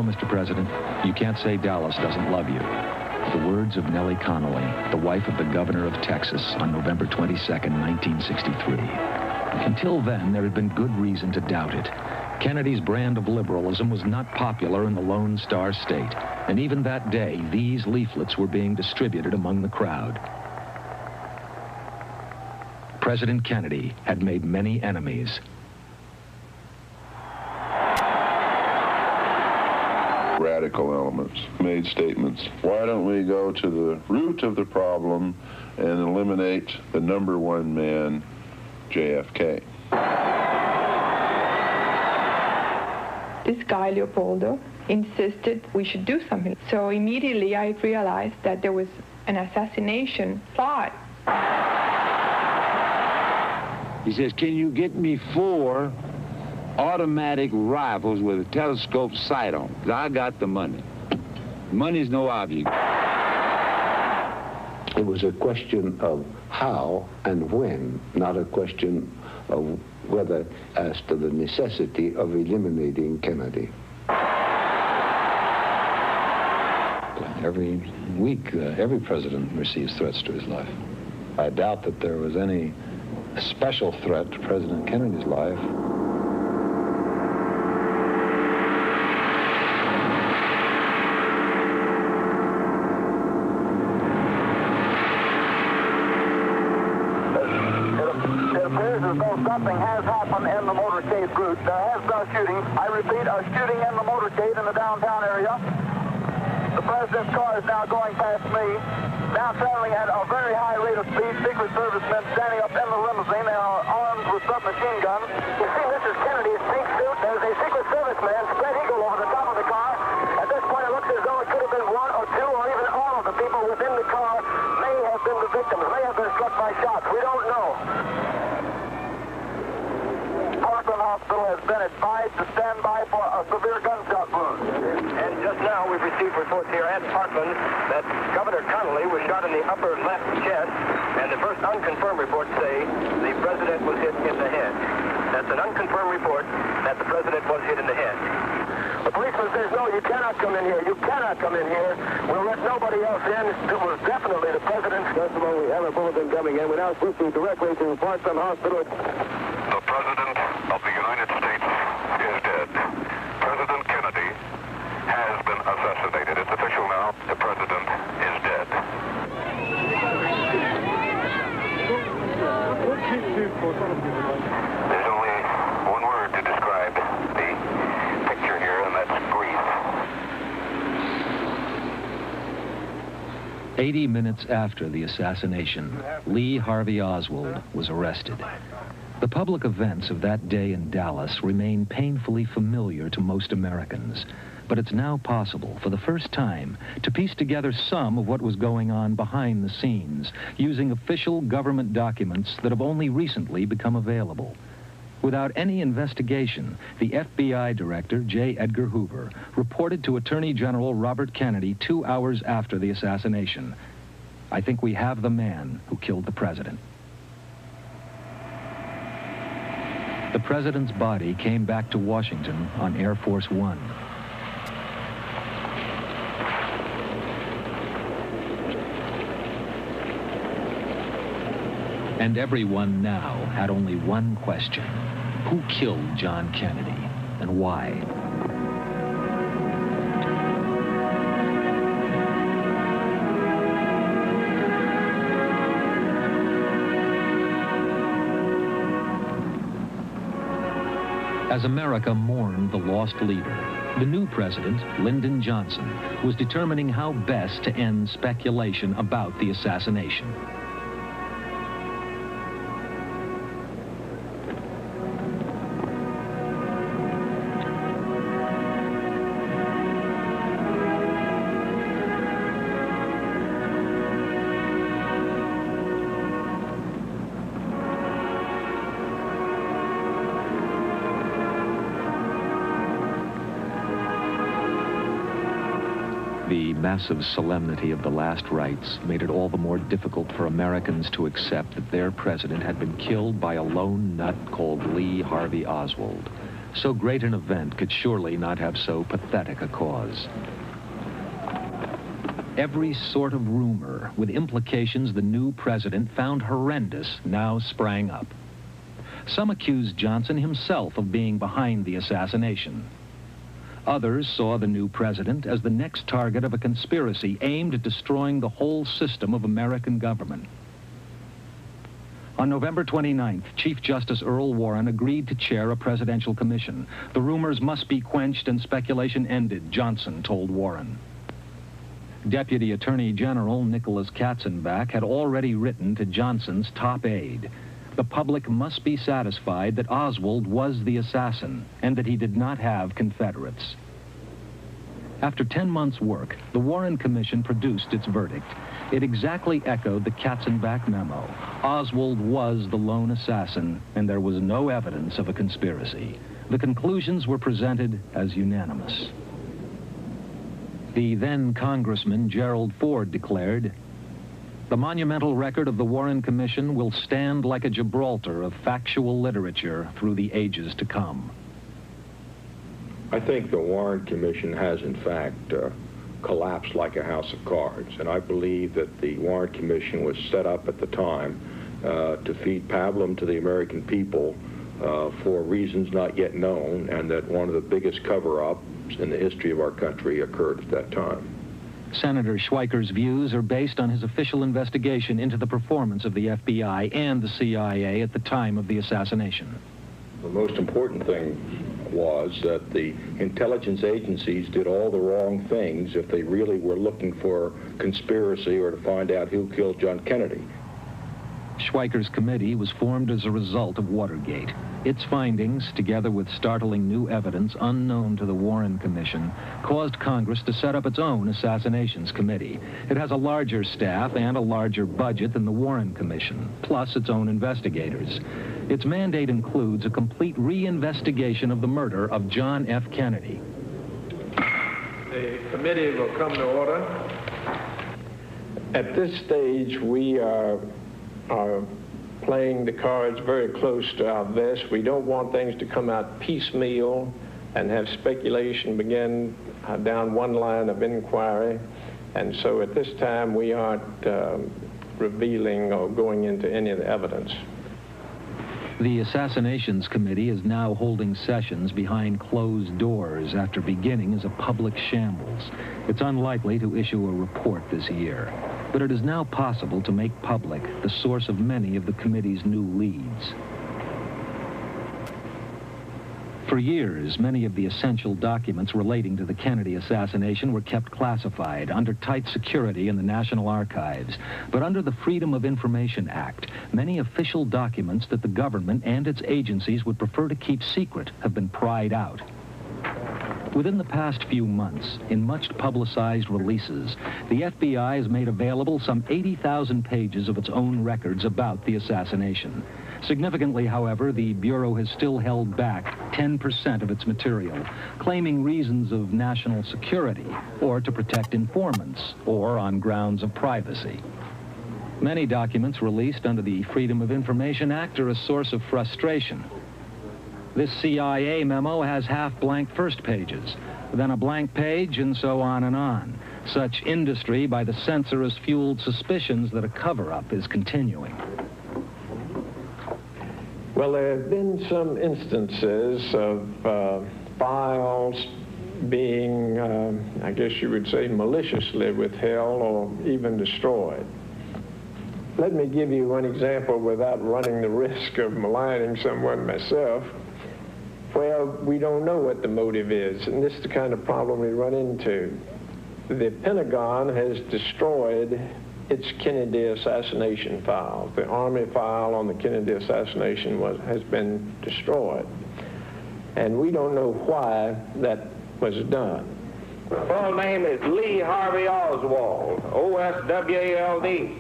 Mr. President, you can't say Dallas doesn't love you. The words of Nellie Connolly, the wife of the governor of Texas, on November 22nd, 1963. Until then, there had been good reason to doubt it. Kennedy's brand of liberalism was not popular in the Lone Star State, and even that day, these leaflets were being distributed among the crowd. President Kennedy had made many enemies. Radical elements made statements. Why don't we go to the root of the problem and eliminate the number one man, JFK? This guy, Leopoldo, insisted we should do something. So immediately I realized that there was an assassination plot. He says, can you get me 4 automatic rifles with a telescope sight on? 'Cause I got the money. Money's no object. It was a question of how and when, not a question of whether, as to the necessity of eliminating Kennedy. Every week, every president receives threats to his life. I doubt that there was any special threat to President Kennedy's life. Something has happened in the motorcade route. There has been a shooting. I repeat, a shooting in the motorcade in the downtown area. The president's car is now going past me, now traveling at a very high rate of speed. Secret Service men standing up in the limousine. They are armed with submachine guns. You see Mrs. Kennedy's pink suit. There's a Secret Service man, spread eagle, on the top of the car. At this point, it looks as though it could have been 1 or 2 or even all of the people within the car may have been the victims, may have been struck by shots. We don't know. Hospital has been advised to stand by for a severe gunshot wound. And just now we've received reports here at Parkland that Governor Connolly was shot in the upper left chest, and the first unconfirmed reports say the president was hit in the head. That's an unconfirmed report that the president was hit in the head. The policeman says, no, you cannot come in here. You cannot come in here. We'll let nobody else in. It was definitely the president's testimony. We have a bulletin coming in. We're now switching directly to Parkland Hospital. The President of the United States is dead. President Kennedy has been assassinated. It's official now. The President is dead. There's only one word to describe the picture here, and that's grief. 80 minutes after the assassination, Lee Harvey Oswald was arrested. The public events of that day in Dallas remain painfully familiar to most Americans, but it's now possible, for the first time, to piece together some of what was going on behind the scenes, using official government documents that have only recently become available. Without any investigation, the FBI director, J. Edgar Hoover, reported to Attorney General Robert Kennedy 2 hours after the assassination, "I think we have the man who killed the president." The president's body came back to Washington on Air Force One. And everyone now had only one question: who killed John Kennedy, and why? As America mourned the lost leader, the new president, Lyndon Johnson, was determining how best to end speculation about the assassination. The massive solemnity of the last rites made it all the more difficult for Americans to accept that their president had been killed by a lone nut called Lee Harvey Oswald. So great an event could surely not have so pathetic a cause. Every sort of rumor with implications the new president found horrendous now sprang up. Some accused Johnson himself of being behind the assassination. Others saw the new president as the next target of a conspiracy aimed at destroying the whole system of American government. On November 29th, Chief Justice Earl Warren agreed to chair a presidential commission. The rumors must be quenched and speculation ended, Johnson told Warren. Deputy Attorney General Nicholas Katzenbach had already written to Johnson's top aide. The public must be satisfied that Oswald was the assassin and that he did not have Confederates. After 10 months' work, the Warren Commission produced its verdict. It exactly echoed the Katzenbach memo. Oswald was the lone assassin, and there was no evidence of a conspiracy. The conclusions were presented as unanimous. The then Congressman Gerald Ford declared, "The monumental record of the Warren Commission will stand like a Gibraltar of factual literature through the ages to come." I think the Warren Commission has, in fact, collapsed like a house of cards. And I believe that the Warren Commission was set up at the time to feed pablum to the American people for reasons not yet known, and that one of the biggest cover-ups in the history of our country occurred at that time. Senator Schweiker's views are based on his official investigation into the performance of the FBI and the CIA at the time of the assassination. The most important thing was that the intelligence agencies did all the wrong things if they really were looking for conspiracy or to find out who killed John Kennedy. Schweiker's committee was formed as a result of Watergate. Its findings, together with startling new evidence unknown to the Warren Commission, caused Congress to set up its own Assassinations Committee. It has a larger staff and a larger budget than the Warren Commission, plus its own investigators. Its mandate includes a complete reinvestigation of the murder of John F. Kennedy. The committee will come to order. At this stage, we are playing the cards very close to our vest. We don't want things to come out piecemeal and have speculation begin down one line of inquiry. And so at this time, we aren't revealing or going into any of the evidence. The Assassinations Committee is now holding sessions behind closed doors after beginning as a public shambles. It's unlikely to issue a report this year, but it is now possible to make public the source of many of the committee's new leads. For years, many of the essential documents relating to the Kennedy assassination were kept classified under tight security in the National Archives. But under the Freedom of Information Act, many official documents that the government and its agencies would prefer to keep secret have been pried out. Within the past few months, in much publicized releases, the FBI has made available some 80,000 pages of its own records about the assassination. Significantly, however, the Bureau has still held back 10% of its material, claiming reasons of national security, or to protect informants, or on grounds of privacy. Many documents released under the Freedom of Information Act are a source of frustration. This CIA memo has half-blank first pages, then a blank page, and so on and on. Such industry by the censor has fueled suspicions that a cover-up is continuing. Well, there have been some instances of files being, I guess you would say, maliciously withheld or even destroyed. Let me give you one example without running the risk of maligning someone myself. Well, we don't know what the motive is, and this is the kind of problem we run into. The Pentagon has destroyed its Kennedy assassination file. The Army file on the Kennedy assassination has been destroyed. And we don't know why that was done. The full name is Lee Harvey Oswald, O-S-W-A-L-D.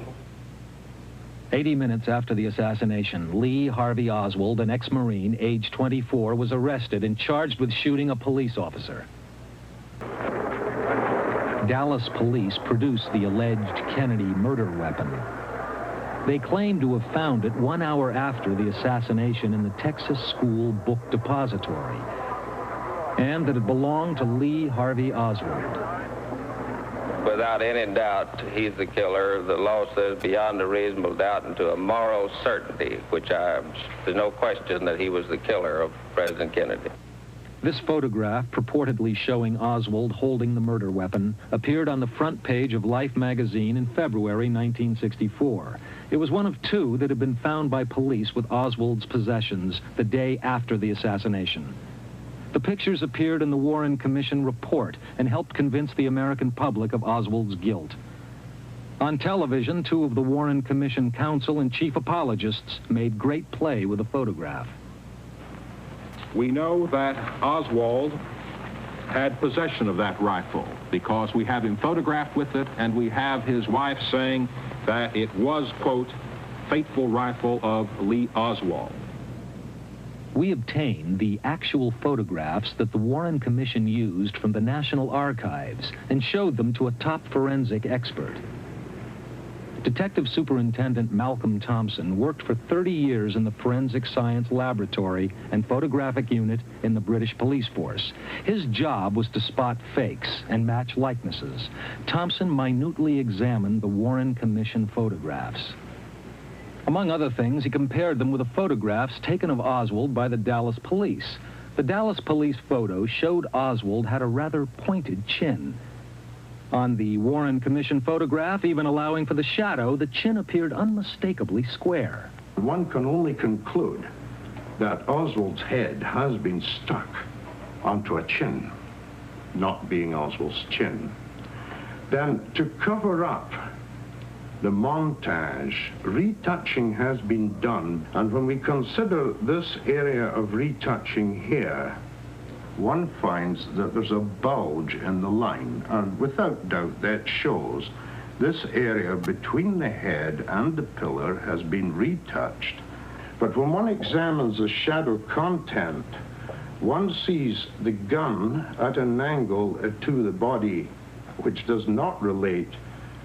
80 minutes after the assassination, Lee Harvey Oswald, an ex-Marine, age 24, was arrested and charged with shooting a police officer. Dallas police produced the alleged Kennedy murder weapon. They claim to have found it 1 hour after the assassination in the Texas School Book Depository. and that it belonged to Lee Harvey Oswald. Without any doubt, he's the killer. The law says beyond a reasonable doubt and to a moral certainty, which there's no question that he was the killer of President Kennedy. This photograph, purportedly showing Oswald holding the murder weapon, appeared on the front page of Life magazine in February 1964. It was one of two that had been found by police with Oswald's possessions the day after the assassination. The pictures appeared in the Warren Commission report and helped convince the American public of Oswald's guilt. On television, two of the Warren Commission counsel and chief apologists made great play with the photograph. We know that Oswald had possession of that rifle because we have him photographed with it, and we have his wife saying that it was, quote, faithful rifle of Lee Oswald. We obtained the actual photographs that the Warren Commission used from the National Archives and showed them to a top forensic expert. Detective Superintendent Malcolm Thompson worked for 30 years in the Forensic Science Laboratory and Photographic Unit in the British Police Force. His job was to spot fakes and match likenesses. Thompson minutely examined the Warren Commission photographs. Among other things, he compared them with the photographs taken of Oswald by the Dallas police. The Dallas police photo showed Oswald had a rather pointed chin. On the Warren Commission photograph, even allowing for the shadow, the chin appeared unmistakably square. One can only conclude that Oswald's head has been stuck onto a chin, not being Oswald's chin. Then, to cover up the montage, retouching has been done, and when we consider this area of retouching here, one finds that there's a bulge in the line, and without doubt that shows this area between the head and the pillar has been retouched. But when one examines the shadow content, one sees the gun at an angle to the body which does not relate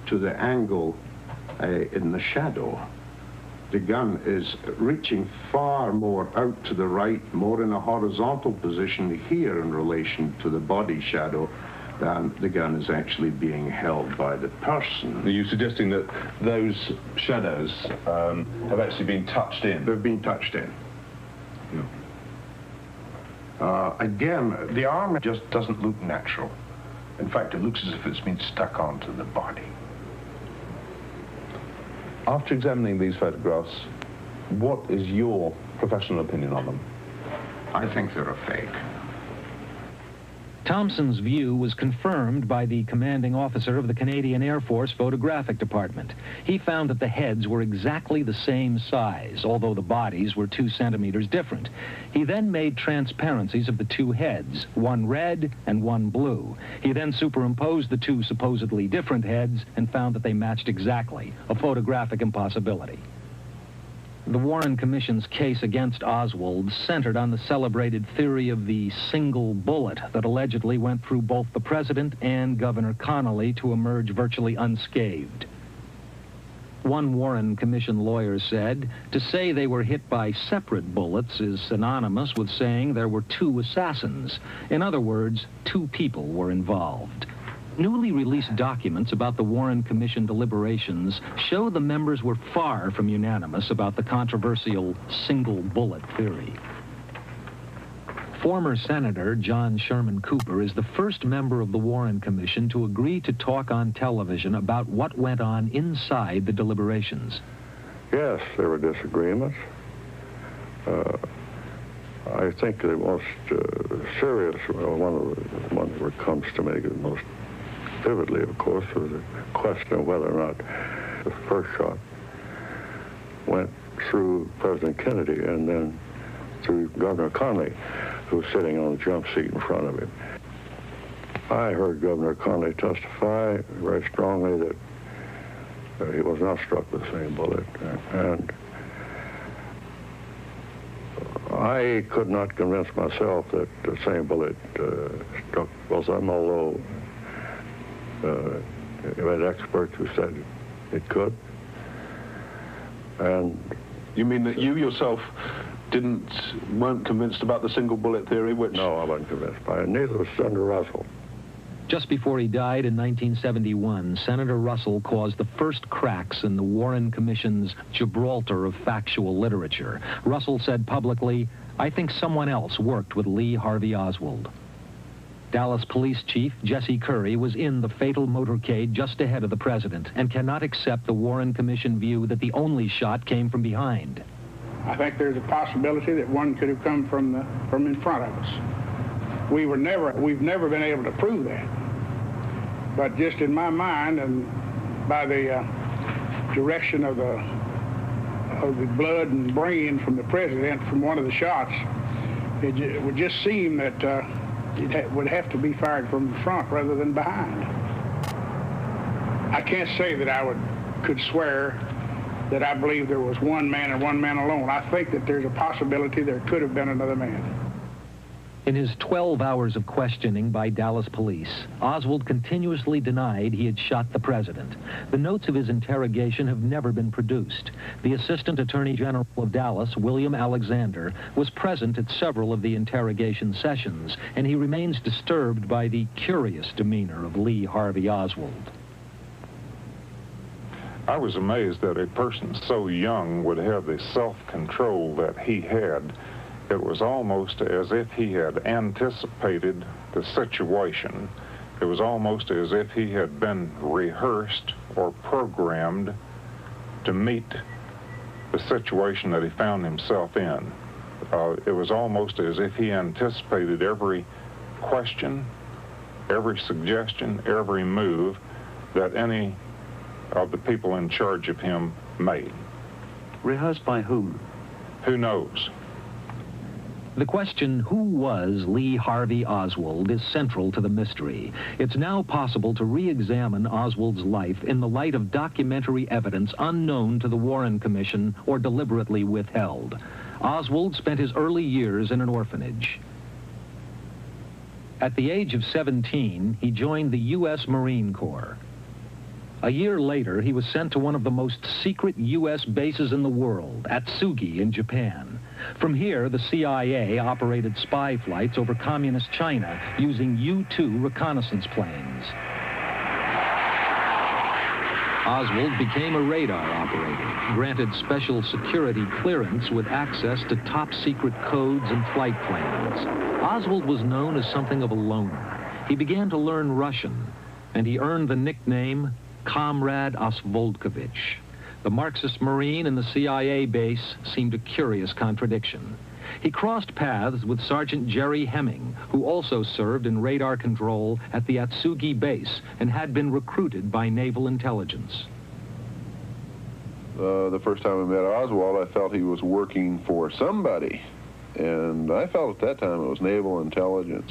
to the angle in the shadow. The gun is reaching far more out to the right, more in a horizontal position here in relation to the body shadow than the gun is actually being held by the person. Are you suggesting that those shadows have actually been touched in? They've been touched in. Yeah. Again, the arm just doesn't look natural. In fact, it looks as if it's been stuck onto the body. After examining these photographs, what is your professional opinion on them? I think they're a fake. Thompson's view was confirmed by the commanding officer of the Canadian Air Force Photographic Department. He found that the heads were exactly the same size, although the bodies were 2 centimeters different. He then made transparencies of the 2 heads, one red and one blue. He then superimposed the 2 supposedly different heads and found that they matched exactly, a photographic impossibility. The Warren Commission's case against Oswald centered on the celebrated theory of the single bullet that allegedly went through both the president and Governor Connally to emerge virtually unscathed. One Warren Commission lawyer said, to say they were hit by separate bullets is synonymous with saying there were 2 assassins. In other words, 2 people were involved. Newly released documents about the Warren Commission deliberations show the members were far from unanimous about the controversial single bullet theory. Former Senator John Sherman Cooper is the first member of the Warren Commission to agree to talk on television about what went on inside the deliberations. Yes, there were disagreements. I think the most serious one that comes to me the most vividly, of course, was the question of whether or not the first shot went through President Kennedy and then through Governor Connally, who was sitting on the jump seat in front of him. I heard Governor Connally testify very strongly that he was not struck with the same bullet, and I could not convince myself that the same bullet struck both of them, although you had experts who said it could. And you mean that you yourself weren't convinced about the single bullet theory, which... No, I wasn't convinced by it. Neither was Senator Russell. Just before he died in 1971, Senator Russell caused the first cracks in the Warren Commission's Gibraltar of factual literature. Russell said publicly, "I think someone else worked with Lee Harvey Oswald." Dallas Police Chief Jesse Curry was in the fatal motorcade just ahead of the president and cannot accept the Warren Commission view that the only shot came from behind. I think there's a possibility that one could have come from in front of us. We've never been able to prove that. But just in my mind, and by the direction of the blood and brain from the president from one of the shots, it would just seem that it would have to be fired from the front rather than behind. I can't say that I could swear that I believe there was one man and one man alone. I think that there's a possibility there could have been another man. In his 12 hours of questioning by Dallas police, Oswald continuously denied he had shot the president. The notes of his interrogation have never been produced. The Assistant Attorney General of Dallas, William Alexander, was present at several of the interrogation sessions, and he remains disturbed by the curious demeanor of Lee Harvey Oswald. I was amazed that a person so young would have the self-control that he had. It was almost as if he had anticipated the situation. It was almost as if he had been rehearsed or programmed to meet the situation that he found himself in. It was almost as if he anticipated every question, every suggestion, every move that any of the people in charge of him made. Rehearsed by whom? Who knows? The question, who was Lee Harvey Oswald, is central to the mystery. It's now possible to re-examine Oswald's life in the light of documentary evidence unknown to the Warren Commission or deliberately withheld. Oswald spent his early years in an orphanage. At the age of 17, he joined the U.S. Marine Corps. A year later, he was sent to one of the most secret U.S. bases in the world, Atsugi in Japan. From here, the CIA operated spy flights over communist China using U-2 reconnaissance planes. Oswald became a radar operator, granted special security clearance with access to top-secret codes and flight plans. Oswald was known as something of a loner. He began to learn Russian, and he earned the nickname Comrade Oswaldkovich. The Marxist Marine and the CIA base seemed a curious contradiction. He crossed paths with Sergeant Jerry Hemming, who also served in radar control at the Atsugi base and had been recruited by naval intelligence. The first time I met Oswald, I felt he was working for somebody. And I felt at that time it was naval intelligence.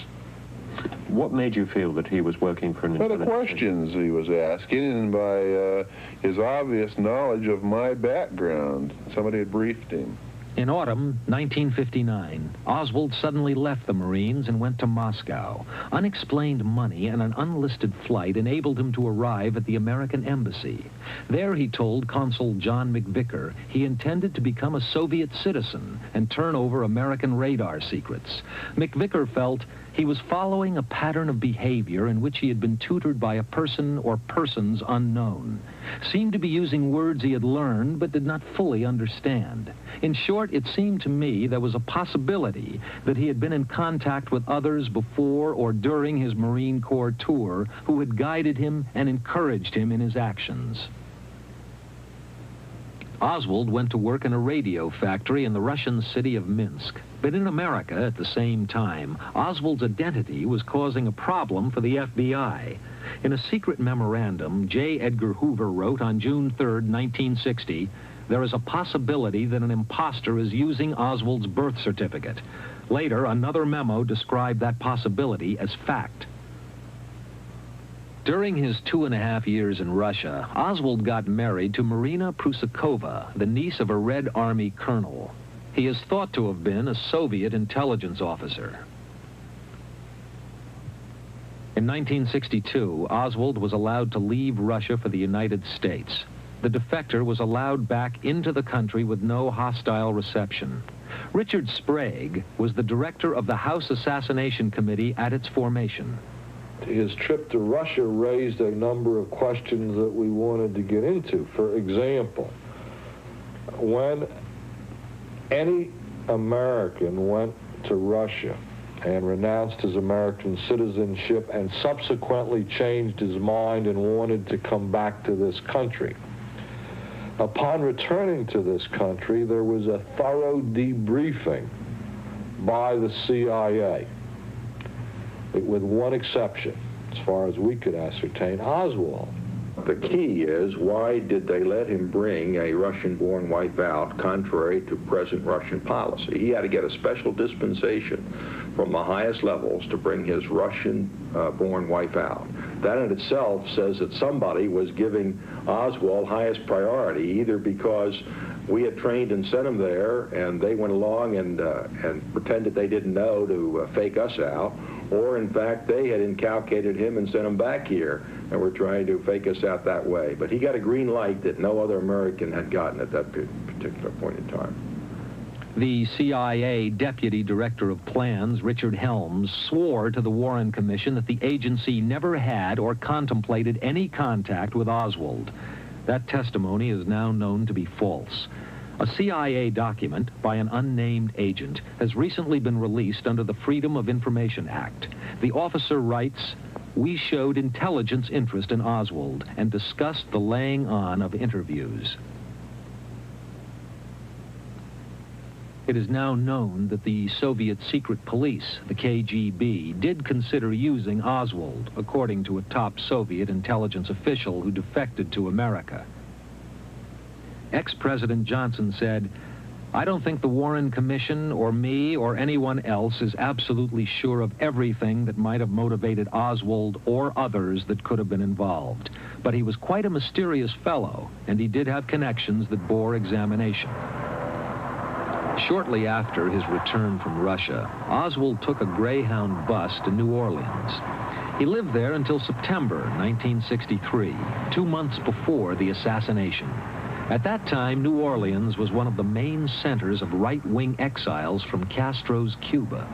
What made you feel that he was working for an intelligence? Well, the questions he was asking, and by his obvious knowledge of my background. Somebody had briefed him. In autumn 1959, Oswald suddenly left the Marines and went to Moscow. Unexplained money and an unlisted flight enabled him to arrive at the American Embassy. There he told Consul John McVicker he intended to become a Soviet citizen and turn over American radar secrets. McVicker felt he was following a pattern of behavior in which he had been tutored by a person or persons unknown. Seemed to be using words he had learned but did not fully understand. In short, it seemed to me there was a possibility that he had been in contact with others before or during his Marine Corps tour who had guided him and encouraged him in his actions. Oswald went to work in a radio factory in the Russian city of Minsk. But in America, at the same time, Oswald's identity was causing a problem for the FBI. In a secret memorandum, J. Edgar Hoover wrote on June 3, 1960, there is a possibility that an imposter is using Oswald's birth certificate. Later, another memo described that possibility as fact. During his 2.5 years in Russia, Oswald got married to Marina Prusakova, the niece of a Red Army colonel. He is thought to have been a Soviet intelligence officer. In 1962, Oswald was allowed to leave Russia for the United States. The defector was allowed back into the country with no hostile reception. Richard Sprague was the director of the House Assassination Committee at its formation. His trip to Russia raised a number of questions that we wanted to get into. For example, when any American went to Russia and renounced his American citizenship and subsequently changed his mind and wanted to come back to this country, upon returning to this country, there was a thorough debriefing by the CIA, with one exception, as far as we could ascertain, Oswald. The key is, why did they let him bring a Russian-born wife out contrary to present Russian policy? He had to get a special dispensation from the highest levels to bring his Russian-born wife out. That in itself says that somebody was giving Oswald highest priority, either because we had trained and sent him there and they went along and pretended they didn't know to fake us out, or in fact they had inculcated him and sent him back here and were trying to fake us out that way. But he got a green light that no other American had gotten at that particular point in time. The CIA Deputy Director of Plans, Richard Helms, swore to the Warren Commission that the agency never had or contemplated any contact with Oswald. That testimony is now known to be false. A CIA document by an unnamed agent has recently been released under the Freedom of Information Act. The officer writes, "We showed intelligence interest in Oswald and discussed the laying on of interviews." It is now known that the Soviet secret police, the KGB, did consider using Oswald, according to a top Soviet intelligence official who defected to America. Ex-President Johnson said, "I don't think the Warren Commission or me or anyone else is absolutely sure of everything that might have motivated Oswald or others that could have been involved. But he was quite a mysterious fellow, and he did have connections that bore examination." Shortly after his return from Russia, Oswald took a Greyhound bus to New Orleans. He lived there until September 1963, 2 months before the assassination. At that time, New Orleans was one of the main centers of right-wing exiles from Castro's Cuba.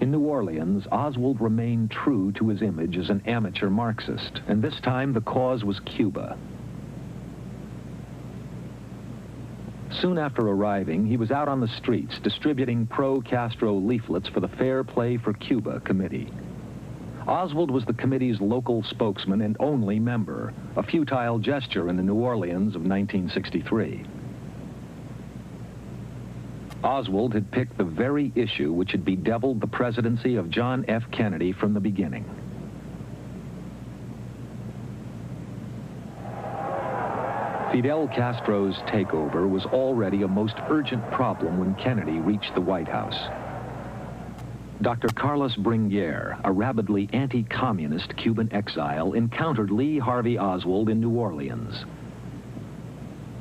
In New Orleans, Oswald remained true to his image as an amateur Marxist, and this time the cause was Cuba. Soon after arriving, he was out on the streets distributing pro-Castro leaflets for the Fair Play for Cuba committee. Oswald was the committee's local spokesman and only member, a futile gesture in the New Orleans of 1963. Oswald had picked the very issue which had bedeviled the presidency of John F. Kennedy from the beginning. Fidel Castro's takeover was already a most urgent problem when Kennedy reached the White House. Dr. Carlos Bringuier, a rabidly anti-communist Cuban exile, encountered Lee Harvey Oswald in New Orleans.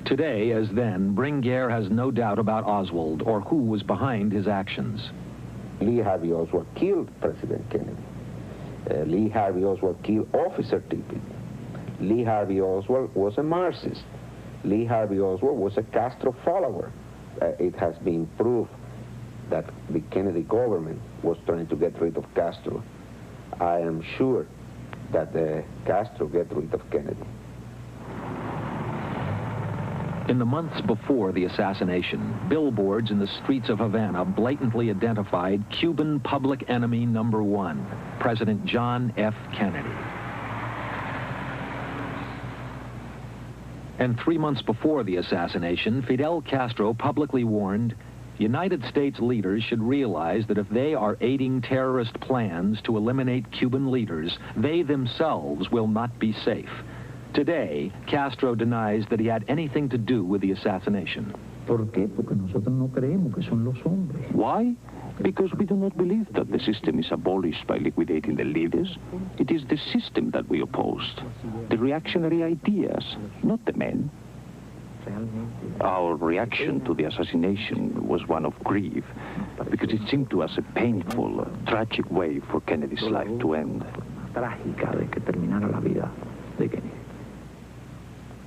Today, as then, Bringuier has no doubt about Oswald or who was behind his actions. Lee Harvey Oswald killed President Kennedy. Lee Harvey Oswald killed Officer Tippit. Lee Harvey Oswald was a Marxist. Lee Harvey Oswald was a Castro follower. It has been proved that the Kennedy government was trying to get rid of Castro. I am sure that Castro get rid of Kennedy. In the months before the assassination, billboards in the streets of Havana blatantly identified Cuban public enemy number 1, President John F. Kennedy. And 3 months before the assassination, Fidel Castro publicly warned, United States leaders should realize that if they are aiding terrorist plans to eliminate Cuban leaders, they themselves will not be safe. Today, Castro denies that he had anything to do with the assassination. Why? Because we do not believe that the system is abolished by liquidating the leaders. It is the system that we opposed, the reactionary ideas, not the men. Our reaction to the assassination was one of grief, because it seemed to us a painful, tragic way for Kennedy's life to end.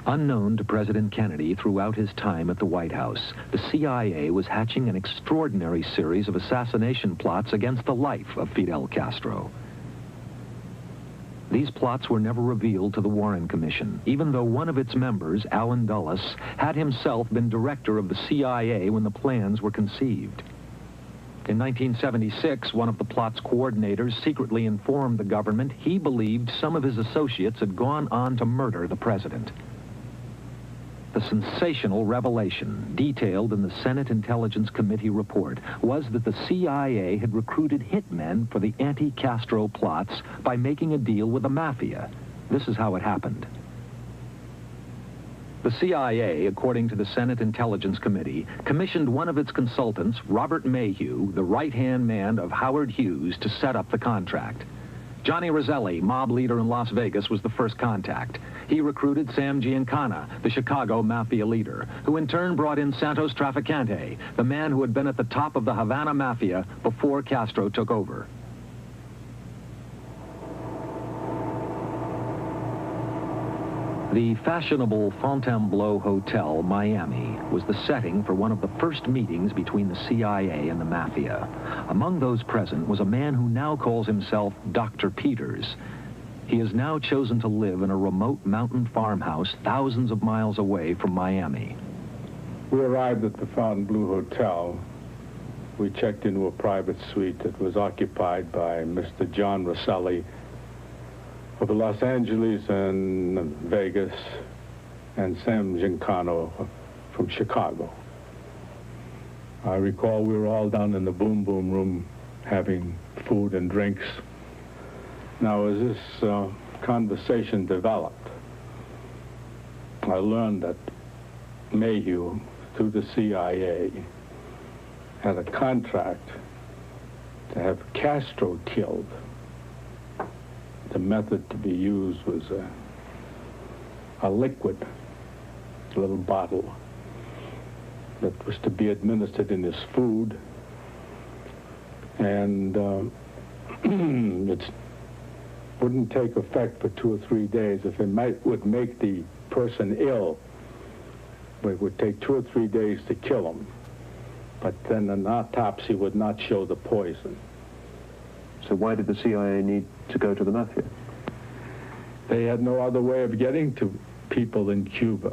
Unknown to President Kennedy throughout his time at the White House, the CIA was hatching an extraordinary series of assassination plots against the life of Fidel Castro. These plots were never revealed to the Warren Commission, even though one of its members, Allen Dulles, had himself been director of the CIA when the plans were conceived. In 1976, one of the plot's coordinators secretly informed the government he believed some of his associates had gone on to murder the president. The sensational revelation, detailed in the Senate Intelligence Committee report, was that the CIA had recruited hitmen for the anti-Castro plots by making a deal with the mafia. This is how it happened. The CIA, according to the Senate Intelligence Committee, commissioned one of its consultants, Robert Mayhew, the right-hand man of Howard Hughes, to set up the contract. Johnny Roselli, mob leader in Las Vegas, was the first contact. He recruited Sam Giancana, the Chicago mafia leader, who in turn brought in Santos Trafficante, the man who had been at the top of the Havana mafia before Castro took over. The fashionable Fontainebleau Hotel, Miami, was the setting for one of the first meetings between the CIA and the mafia. Among those present was a man who now calls himself Dr. Peters. He has now chosen to live in a remote mountain farmhouse thousands of miles away from Miami. We arrived at the Fontainebleau Hotel. We checked into a private suite that was occupied by Mr. John Roselli of the Los Angeles and Vegas, and Sam Giancana from Chicago. I recall we were all down in the boom boom room having food and drinks. Now, as this conversation developed, I learned that Mayhew, through the CIA, had a contract to have Castro killed. The method to be used was a liquid, a little bottle, that was to be administered in his food, and it wouldn't take effect for 2 or 3 days. If it would make the person ill, it would take 2 or 3 days to kill him, but then an autopsy would not show the poison. So why did the CIA need to go to the mafia? They had no other way of getting to people in Cuba.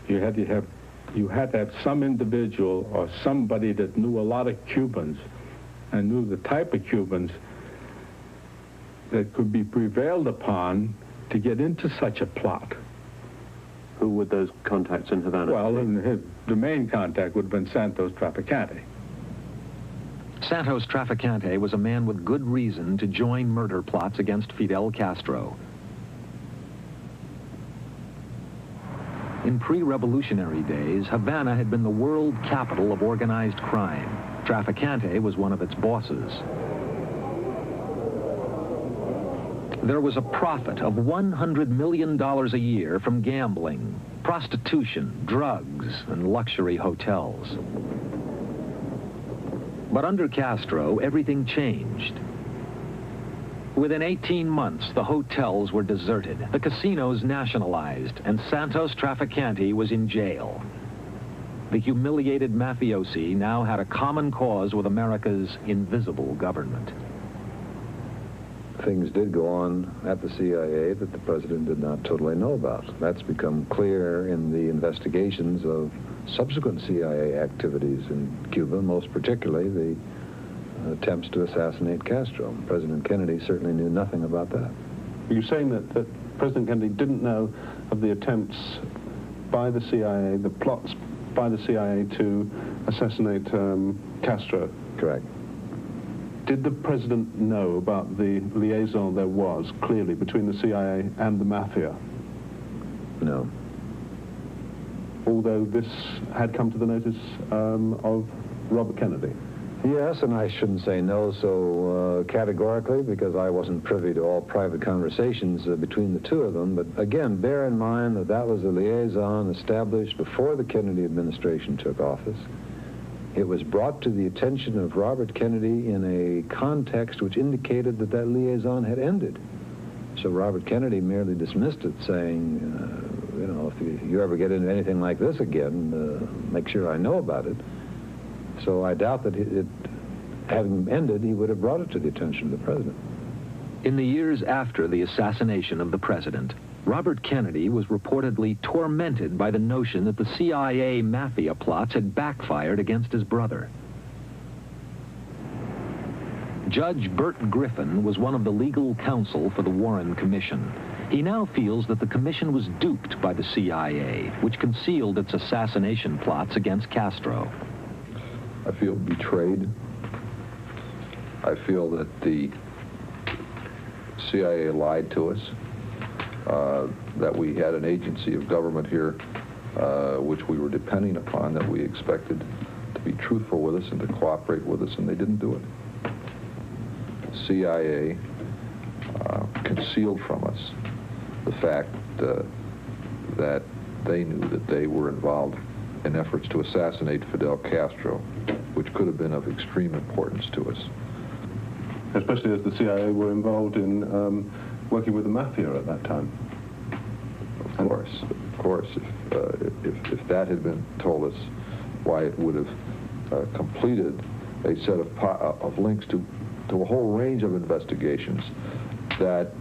You had to have some individual or somebody that knew a lot of Cubans and knew the type of Cubans that could be prevailed upon to get into such a plot. Who would those contacts in Havana? Well, the main contact would have been Santos Trafficante. Santos Trafficante was a man with good reason to join murder plots against Fidel Castro. In pre-revolutionary days, Havana had been the world capital of organized crime. Trafficante was one of its bosses. There was a profit of $100 million a year from gambling, prostitution, drugs, and luxury hotels. But under Castro, everything changed. Within 18 months, the hotels were deserted, the casinos nationalized, and Santos Trafficante was in jail. The humiliated mafiosi now had a common cause with America's invisible government. Things did go on at the CIA that the president did not totally know about. That's become clear in the investigations of subsequent CIA activities in Cuba, most particularly the attempts to assassinate Castro. President Kennedy certainly knew nothing about that. Are you saying that President Kennedy didn't know of the attempts by the CIA, the plots by the CIA to assassinate Castro? Correct. Did the president know about the liaison there was, clearly, between the CIA and the mafia? No. Although this had come to the notice of Robert Kennedy? Yes, and I shouldn't say no so categorically, because I wasn't privy to all private conversations between the two of them. But again, bear in mind that that was a liaison established before the Kennedy administration took office. It was brought to the attention of Robert Kennedy in a context which indicated that that liaison had ended. So Robert Kennedy merely dismissed it, saying, you know, if you ever get into anything like this again, make sure I know about it. So I doubt that it having ended, he would have brought it to the attention of the president. In the years after the assassination of the president, Robert Kennedy was reportedly tormented by the notion that the CIA mafia plots had backfired against his brother. Judge Bert Griffin was one of the legal counsel for the Warren Commission. He now feels that the commission was duped by the CIA, which concealed its assassination plots against Castro. I feel betrayed. I feel that the CIA lied to us, that we had an agency of government here which we were depending upon, that we expected to be truthful with us and to cooperate with us, and they didn't do it. The CIA concealed from us the fact that they knew that they were involved in efforts to assassinate Fidel Castro, which could have been of extreme importance to us. Especially as the CIA were involved in working with the mafia at that time. Of course. If that had been told us, why it would have completed a set of links to a whole range of investigations that,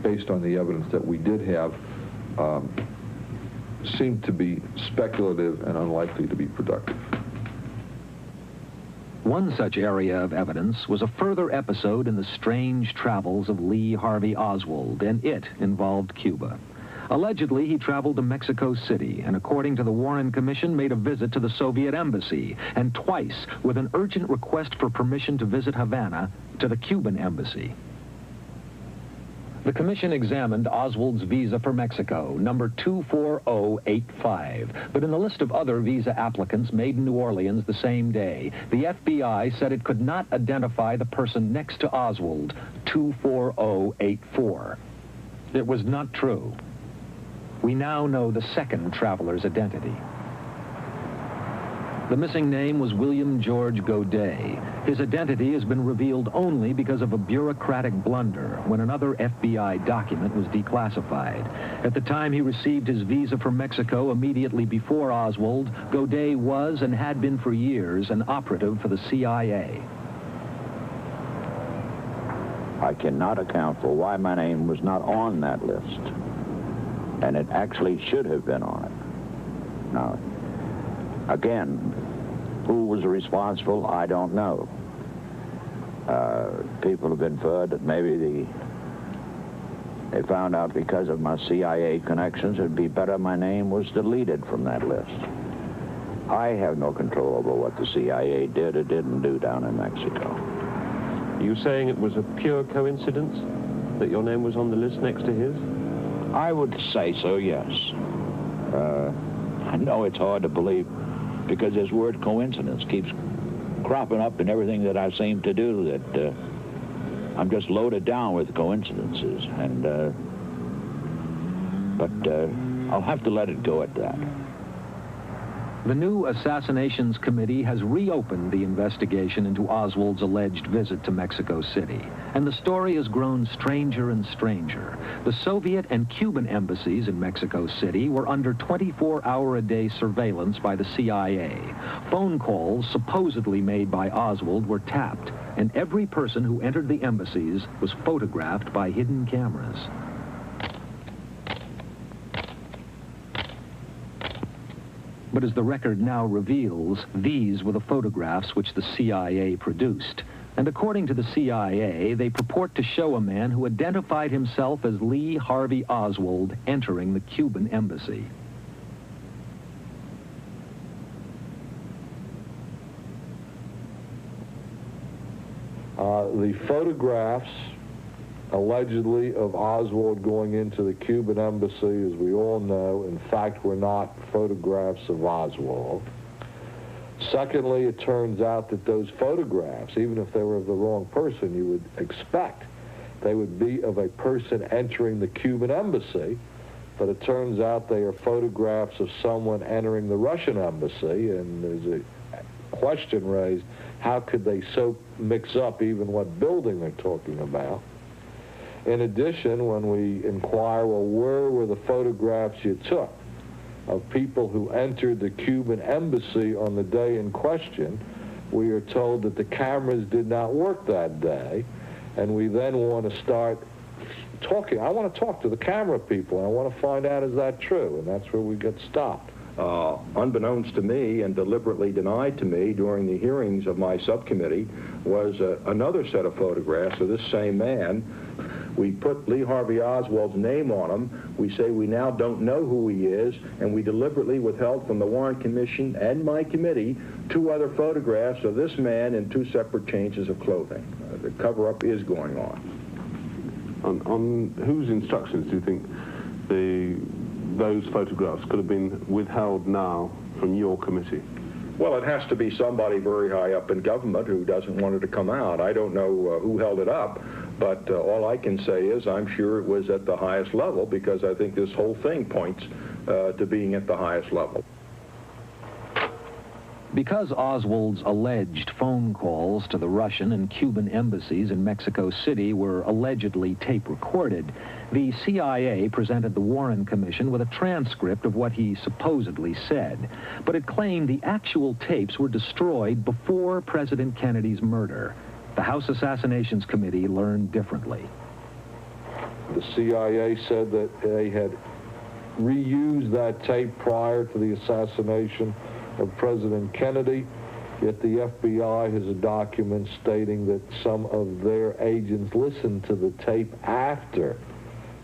based on the evidence that we did have, seemed to be speculative and unlikely to be productive. One such area of evidence was a further episode in the strange travels of Lee Harvey Oswald, and it involved Cuba. Allegedly, he traveled to Mexico City and, according to the Warren Commission, made a visit to the Soviet embassy, and twice, with an urgent request for permission to visit Havana, to the Cuban embassy. The commission examined Oswald's visa for Mexico, number 24085. But in the list of other visa applicants made in New Orleans the same day, the FBI said it could not identify the person next to Oswald, 24084. It was not true. We now know the second traveler's identity. The missing name was William George Godet. His identity has been revealed only because of a bureaucratic blunder when another FBI document was declassified. At the time he received his visa for Mexico immediately before Oswald, Godet was and had been for years an operative for the CIA. I cannot account for why my name was not on that list. And it actually should have been on it. Now, again, who was responsible, I don't know. People have inferred that maybe they found out because of my CIA connections, it'd be better my name was deleted from that list. I have no control over what the CIA did or didn't do down in Mexico. Are you saying it was a pure coincidence that your name was on the list next to his? I would say so, yes. I know it's hard to believe because this word coincidence keeps cropping up in everything that I seem to do, that I'm just loaded down with coincidences, and but I'll have to let it go at that. The new Assassinations Committee has reopened the investigation into Oswald's alleged visit to Mexico City, and the story has grown stranger and stranger. The Soviet and Cuban embassies in Mexico City were under 24-hour-a-day surveillance by the CIA. Phone calls supposedly made by Oswald were tapped, and every person who entered the embassies was photographed by hidden cameras. But as the record now reveals, these were the photographs which the CIA produced. And according to the CIA, they purport to show a man who identified himself as Lee Harvey Oswald entering the Cuban embassy. The photographs, allegedly, of Oswald going into the Cuban embassy, as we all know, in fact, were not photographs of Oswald. Secondly, it turns out that those photographs, even if they were of the wrong person, you would expect they would be of a person entering the Cuban embassy, but it turns out they are photographs of someone entering the Russian embassy, and there's a question raised, how could they so mix up even what building they're talking about? In addition, when we inquire, well, where were the photographs you took? of people who entered the Cuban embassy on the day in question. We are told that the cameras did not work that day, and we then want to start talking. I want to talk to the camera people, and I want to find out, is that true? And that's where we get stopped. Unbeknownst to me and deliberately denied to me during the hearings of my subcommittee was another set of photographs of this same man. We put Lee Harvey Oswald's name on them. We say we now don't know who he is, and we deliberately withheld from the Warren Commission and my committee 2 other photographs of this man in 2 separate changes of clothing. The cover-up is going on. On whose instructions do you think those photographs could have been withheld now from your committee? Well, it has to be somebody very high up in government who doesn't want it to come out. I don't know who held it up, but all I can say is I'm sure it was at the highest level, because I think this whole thing points to being at the highest level. Because Oswald's alleged phone calls to the Russian and Cuban embassies in Mexico City were allegedly tape-recorded, the CIA presented the Warren Commission with a transcript of what he supposedly said. But it claimed the actual tapes were destroyed before President Kennedy's murder. The House Assassinations Committee learned differently. The CIA said that they had reused that tape prior to the assassination of President Kennedy, yet the FBI has a document stating that some of their agents listened to the tape after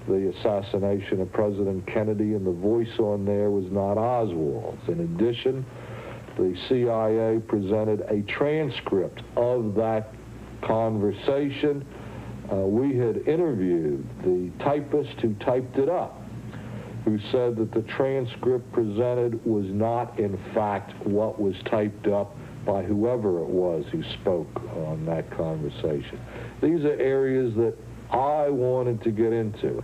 the assassination of President Kennedy, and the voice on there was not Oswald's. In addition, the CIA presented a transcript of that conversation. We had interviewed the typist who typed it up, who said that the transcript presented was not, in fact, what was typed up by whoever it was who spoke on that conversation. These are areas that I wanted to get into.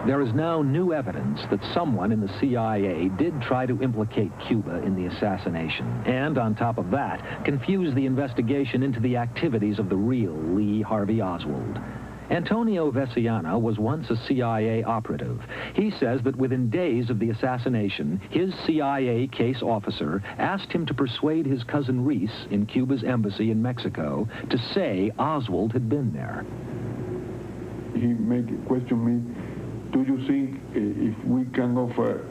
There is now new evidence that someone in the CIA did try to implicate Cuba in the assassination, and on top of that, confuse the investigation into the activities of the real Lee Harvey Oswald. Antonio Veciana was once a CIA operative. He says that within days of the assassination, his CIA case officer asked him to persuade his cousin Reese in Cuba's embassy in Mexico to say Oswald had been there. He questioned me, do you think if we can offer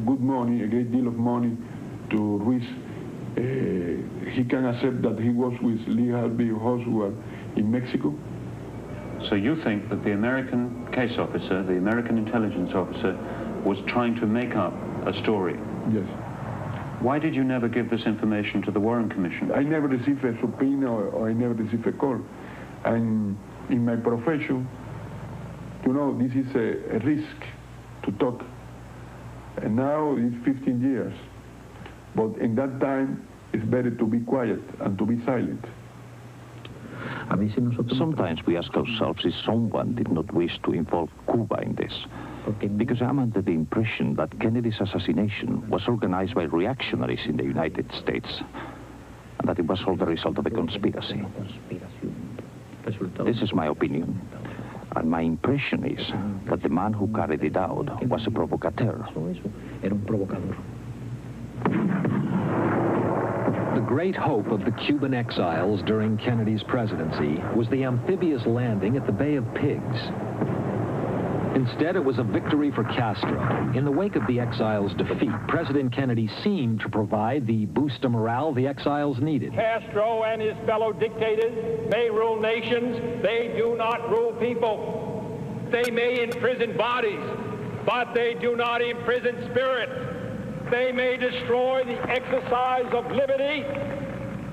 good money, a great deal of money to Reese, he can accept that he was with Lee Harvey Oswald in Mexico? So you think that the American case officer, the American intelligence officer, was trying to make up a story? Yes. Why did you never give this information to the Warren Commission? I never received a subpoena or I never received a call. And in my profession, you know, this is a risk to talk. And now it's 15 years. But in that time, it's better to be quiet and to be silent. Sometimes we ask ourselves if someone did not wish to involve Cuba in this. Because I'm under the impression that Kennedy's assassination was organized by reactionaries in the United States, and that it was all the result of a conspiracy. This is my opinion. And my impression is that the man who carried it out was a provocateur. The great hope of the Cuban exiles during Kennedy's presidency was the amphibious landing at the Bay of Pigs. Instead, it was a victory for Castro. In the wake of the exiles' defeat, President Kennedy seemed to provide the boost of morale the exiles needed. Castro and his fellow dictators may rule nations. They do not rule people. They may imprison bodies, but they do not imprison spirit. They may destroy the exercise of liberty,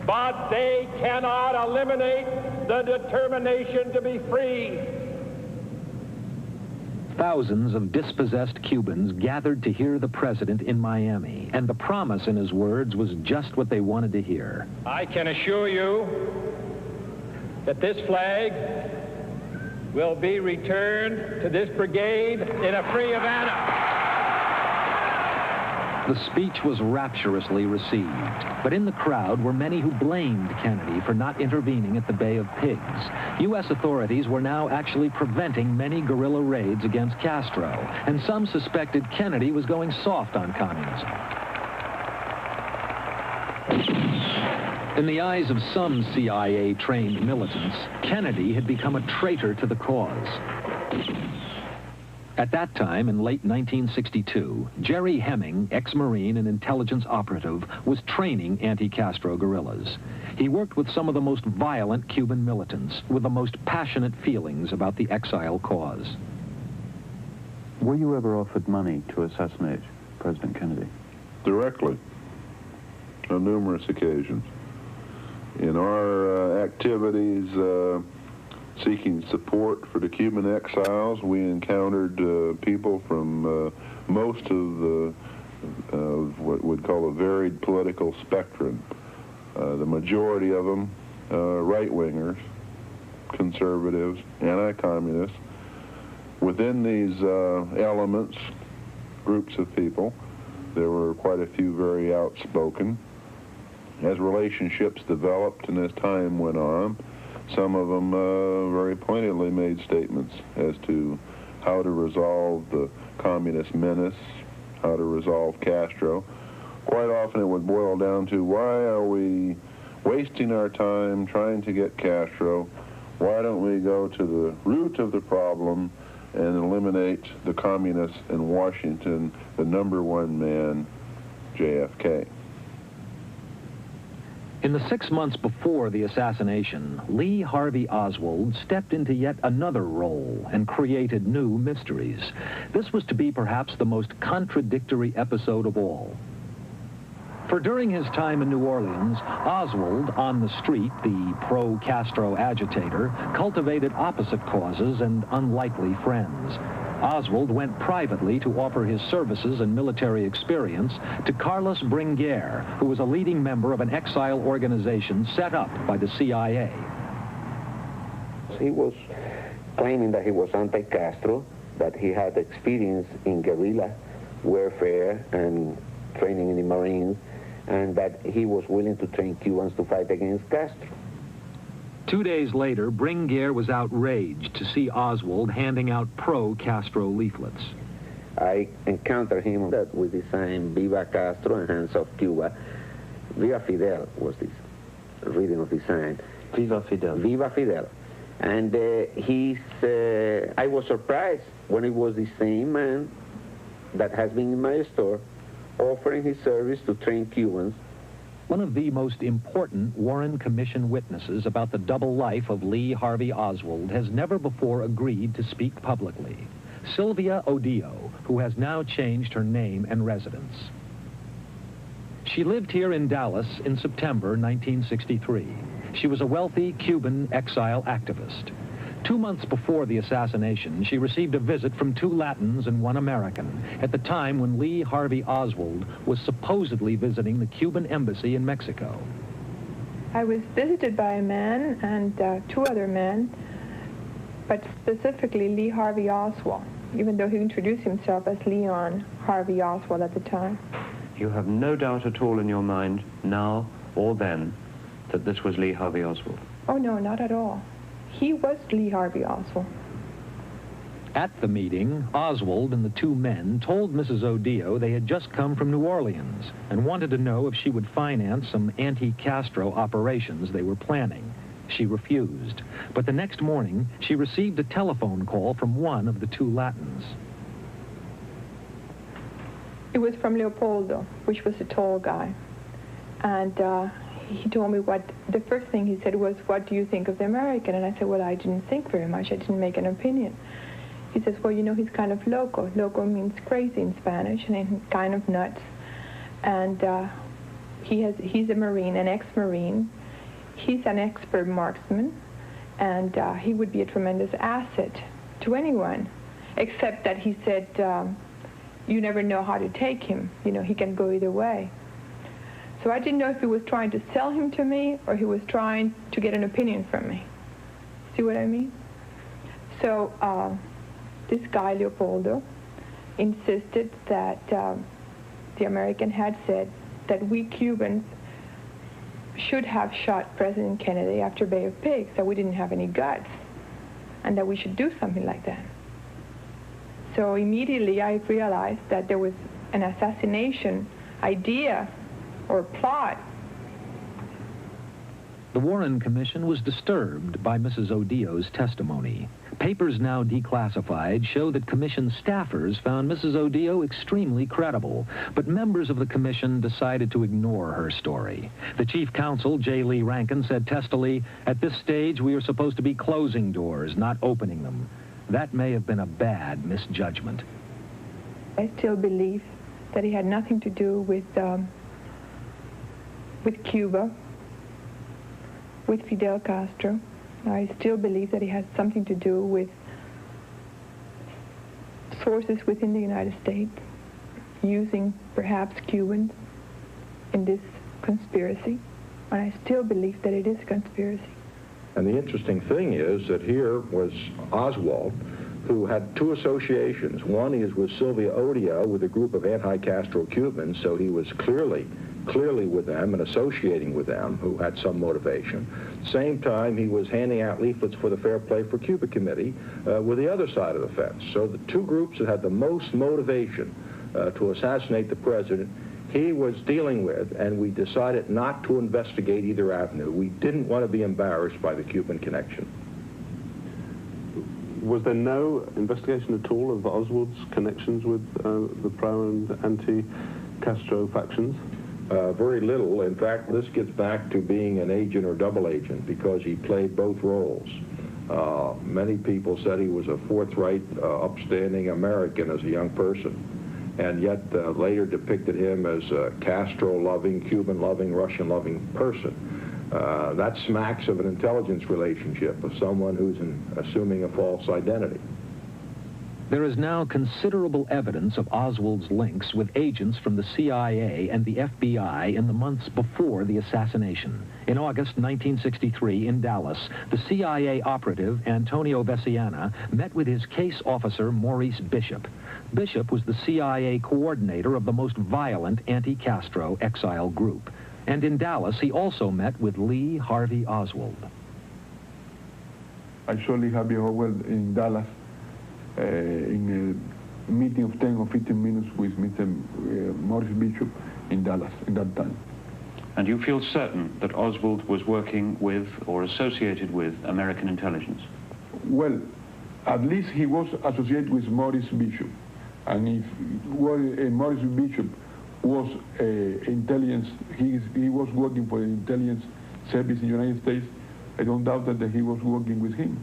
but they cannot eliminate the determination to be free. Thousands of dispossessed Cubans gathered to hear the president in Miami, and the promise in his words was just what they wanted to hear. I can assure you that this flag will be returned to this brigade in a free Havana. The speech was rapturously received, but in the crowd were many who blamed Kennedy for not intervening at the Bay of Pigs. U.S. authorities were now actually preventing many guerrilla raids against Castro, and some suspected Kennedy was going soft on communism. In the eyes of some CIA-trained militants, Kennedy had become a traitor to the cause. At that time, in late 1962, Jerry Hemming, ex-Marine and intelligence operative, was training anti-Castro guerrillas. He worked with some of the most violent Cuban militants, with the most passionate feelings about the exile cause. Were you ever offered money to assassinate President Kennedy? Directly, on numerous occasions. In our activities seeking support for the Cuban exiles, we encountered people from most of what we'd call a varied political spectrum. The majority of them right-wingers, conservatives, anti-communists. Within these elements, groups of people, there were quite a few very outspoken. As relationships developed and as time went on, some of them very pointedly made statements as to how to resolve the communist menace, how to resolve Castro. Quite often it would boil down to, why are we wasting our time trying to get Castro? Why don't we go to the root of the problem and eliminate the communists in Washington, the #1 man, JFK? In the 6 months before the assassination, Lee Harvey Oswald stepped into yet another role and created new mysteries. This was to be perhaps the most contradictory episode of all. For during his time in New Orleans, Oswald, on the street, the pro-Castro agitator, cultivated opposite causes and unlikely friends. Oswald went privately to offer his services and military experience to Carlos Bringuier, who was a leading member of an exile organization set up by the CIA. He was claiming that he was anti-Castro, that he had experience in guerrilla warfare and training in the Marines, and that he was willing to train Cubans to fight against Castro. 2 days later, Bringuier was outraged to see Oswald handing out pro-Castro leaflets. I encountered him with the sign Viva Castro and Hands Off Cuba. Viva Fidel was this reading of the sign. Viva Fidel. Viva Fidel. And I was surprised when it was the same man that has been in my store offering his service to train Cubans. One of the most important Warren Commission witnesses about the double life of Lee Harvey Oswald has never before agreed to speak publicly. Sylvia Odillo, who has now changed her name and residence. She lived here in Dallas in September 1963. She was a wealthy Cuban exile activist. 2 months before the assassination, she received a visit from 2 Latins and 1 American at the time when Lee Harvey Oswald was supposedly visiting the Cuban embassy in Mexico. I was visited by a man and 2 other men, but specifically Lee Harvey Oswald, even though he introduced himself as Leon Harvey Oswald at the time. You have no doubt at all in your mind, now or then, that this was Lee Harvey Oswald? Oh, no, not at all. He was Lee Harvey Oswald. At the meeting, Oswald and the 2 men told Mrs. Odillo they had just come from New Orleans and wanted to know if she would finance some anti-Castro operations they were planning. She refused, but the next morning she received a telephone call from one of the 2 Latins. It was from Leopoldo, which was a tall guy. And he told me the first thing he said was, "What do you think of the American?" And I said, "Well, I didn't think very much. I didn't make an opinion." He says, "Well, you know, he's kind of loco. Loco means crazy in Spanish, and he's kind of nuts. And he's a Marine, an ex-Marine. He's an expert marksman, and he would be a tremendous asset to anyone, except that he said, you never know how to take him. You know, he can go either way." So I didn't know if he was trying to sell him to me or he was trying to get an opinion from me. See what I mean? So this guy, Leopoldo, insisted that the American had said that we Cubans should have shot President Kennedy after Bay of Pigs, that we didn't have any guts, and that we should do something like that. So immediately I realized that there was an assassination idea or plot. The Warren Commission was disturbed by Mrs. Odio's testimony. Papers now declassified show that Commission staffers found Mrs. Odio extremely credible, but members of the Commission decided to ignore her story. The Chief Counsel, J. Lee Rankin, said testily, "At this stage, we are supposed to be closing doors, not opening them." That may have been a bad misjudgment. I still believe that he had nothing to do with Cuba, with Fidel Castro. I still believe that he has something to do with sources within the United States, using perhaps Cubans in this conspiracy. And I still believe that it is a conspiracy. And the interesting thing is that here was Oswald, who had two associations. One is with Sylvia Odio, with a group of anti-Castro Cubans, so he was clearly with them and associating with them, who had some motivation. Same time, he was handing out leaflets for the Fair Play for Cuba Committee with the other side of the fence. So the two groups that had the most motivation to assassinate the president, he was dealing with, and we decided not to investigate either avenue. We didn't want to be embarrassed by the Cuban connection. Was there no investigation at all of Oswald's connections with the pro and anti-Castro factions? Very little. In fact, this gets back to being an agent or double agent, because he played both roles. Many people said he was a forthright, upstanding American as a young person, and yet later depicted him as a Castro-loving, Cuban-loving, Russian-loving person. That smacks of an intelligence relationship, of someone who's assuming a false identity. There is now considerable evidence of Oswald's links with agents from the CIA and the FBI in the months before the assassination. In August 1963 in Dallas, the CIA operative Antonio Veciana met with his case officer Maurice Bishop. Bishop was the CIA coordinator of the most violent anti-Castro exile group. And in Dallas, he also met with Lee Harvey Oswald. I saw Lee Harvey Oswald in Dallas in a meeting of 10 or 15 minutes with Mr. Maurice Bishop in Dallas in that time. And you feel certain that Oswald was working with or associated with American intelligence? Well, at least he was associated with Maurice Bishop. And if Maurice Bishop was intelligence, he was working for the intelligence service in the United States, I don't doubt that he was working with him.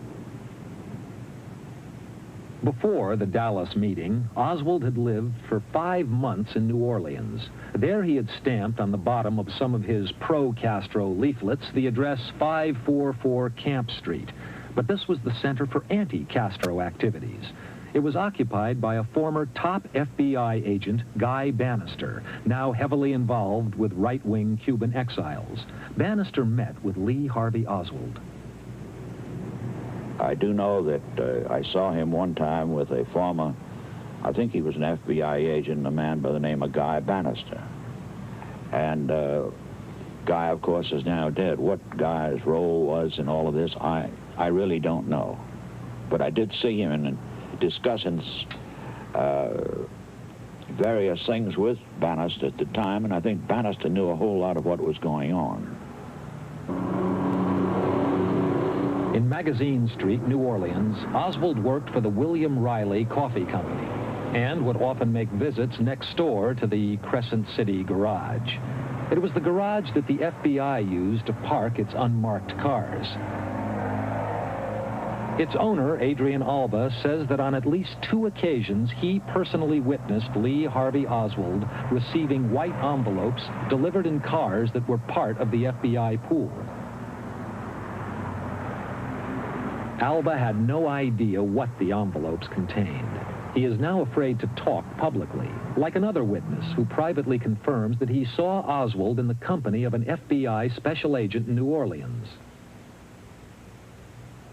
Before the Dallas meeting, Oswald had lived for 5 months in New Orleans. There he had stamped on the bottom of some of his pro-Castro leaflets the address 544 Camp Street. But this was the center for anti-Castro activities. It was occupied by a former top FBI agent, Guy Bannister, now heavily involved with right-wing Cuban exiles. Bannister met with Lee Harvey Oswald. I do know that I saw him one time with a former, I think he was an FBI agent, a man by the name of Guy Bannister. And Guy, of course, is now dead. What Guy's role was in all of this, I really don't know. But I did see him and discussing various things with Bannister at the time, and I think Bannister knew a whole lot of what was going on. In Magazine Street, New Orleans, Oswald worked for the William Riley Coffee Company and would often make visits next door to the Crescent City garage. It was the garage that the FBI used to park its unmarked cars. Its owner, Adrian Alba, says that on at least 2 occasions he personally witnessed Lee Harvey Oswald receiving white envelopes delivered in cars that were part of the FBI pool. Alba had no idea what the envelopes contained. He is now afraid to talk publicly, like another witness who privately confirms that he saw Oswald in the company of an FBI special agent in New Orleans.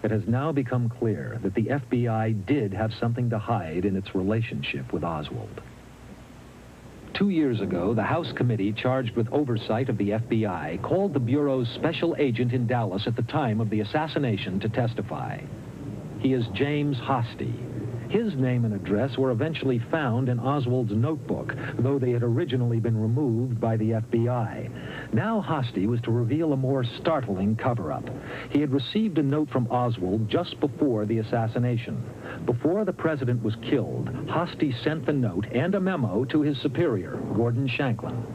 It has now become clear that the FBI did have something to hide in its relationship with Oswald. 2 years ago, the House committee charged with oversight of the FBI called the Bureau's special agent in Dallas at the time of the assassination to testify. He is James Hosty. His name and address were eventually found in Oswald's notebook, though they had originally been removed by the FBI. Now Hosty was to reveal a more startling cover-up. He had received a note from Oswald just before the assassination. Before the president was killed, Hosty sent the note and a memo to his superior, Gordon Shanklin.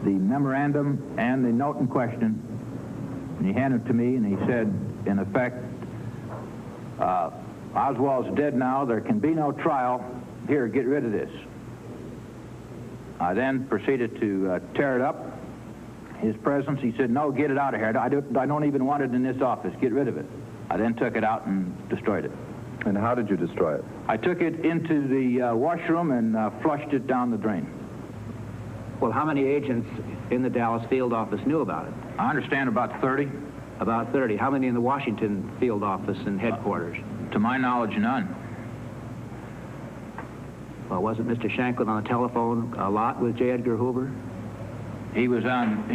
The memorandum and the note in question, and he handed it to me, and he said, in effect, Oswald's dead now. There can be no trial. Here, get rid of this. I then proceeded to tear it up. His presence, he said, no, get it out of here. I don't even want it in this office. Get rid of it. I then took it out and destroyed it. And how did you destroy it? I took it into the washroom and flushed it down the drain. Well, how many agents in the Dallas field office knew about it? I understand about 30. About 30. How many in the Washington field office and headquarters? To my knowledge, none. Well, wasn't Mr. Shanklin on the telephone a lot with J. Edgar Hoover? He was on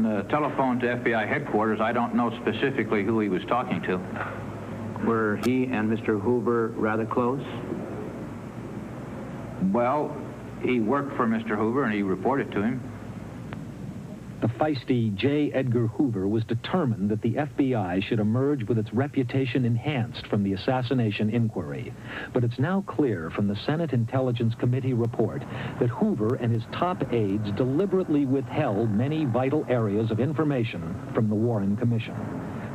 the telephone to FBI headquarters. I don't know specifically who he was talking to. Were he and Mr. Hoover rather close? Well, he worked for Mr. Hoover and he reported to him. The feisty J. Edgar Hoover was determined that the FBI should emerge with its reputation enhanced from the assassination inquiry. But it's now clear from the Senate Intelligence Committee report that Hoover and his top aides deliberately withheld many vital areas of information from the Warren Commission.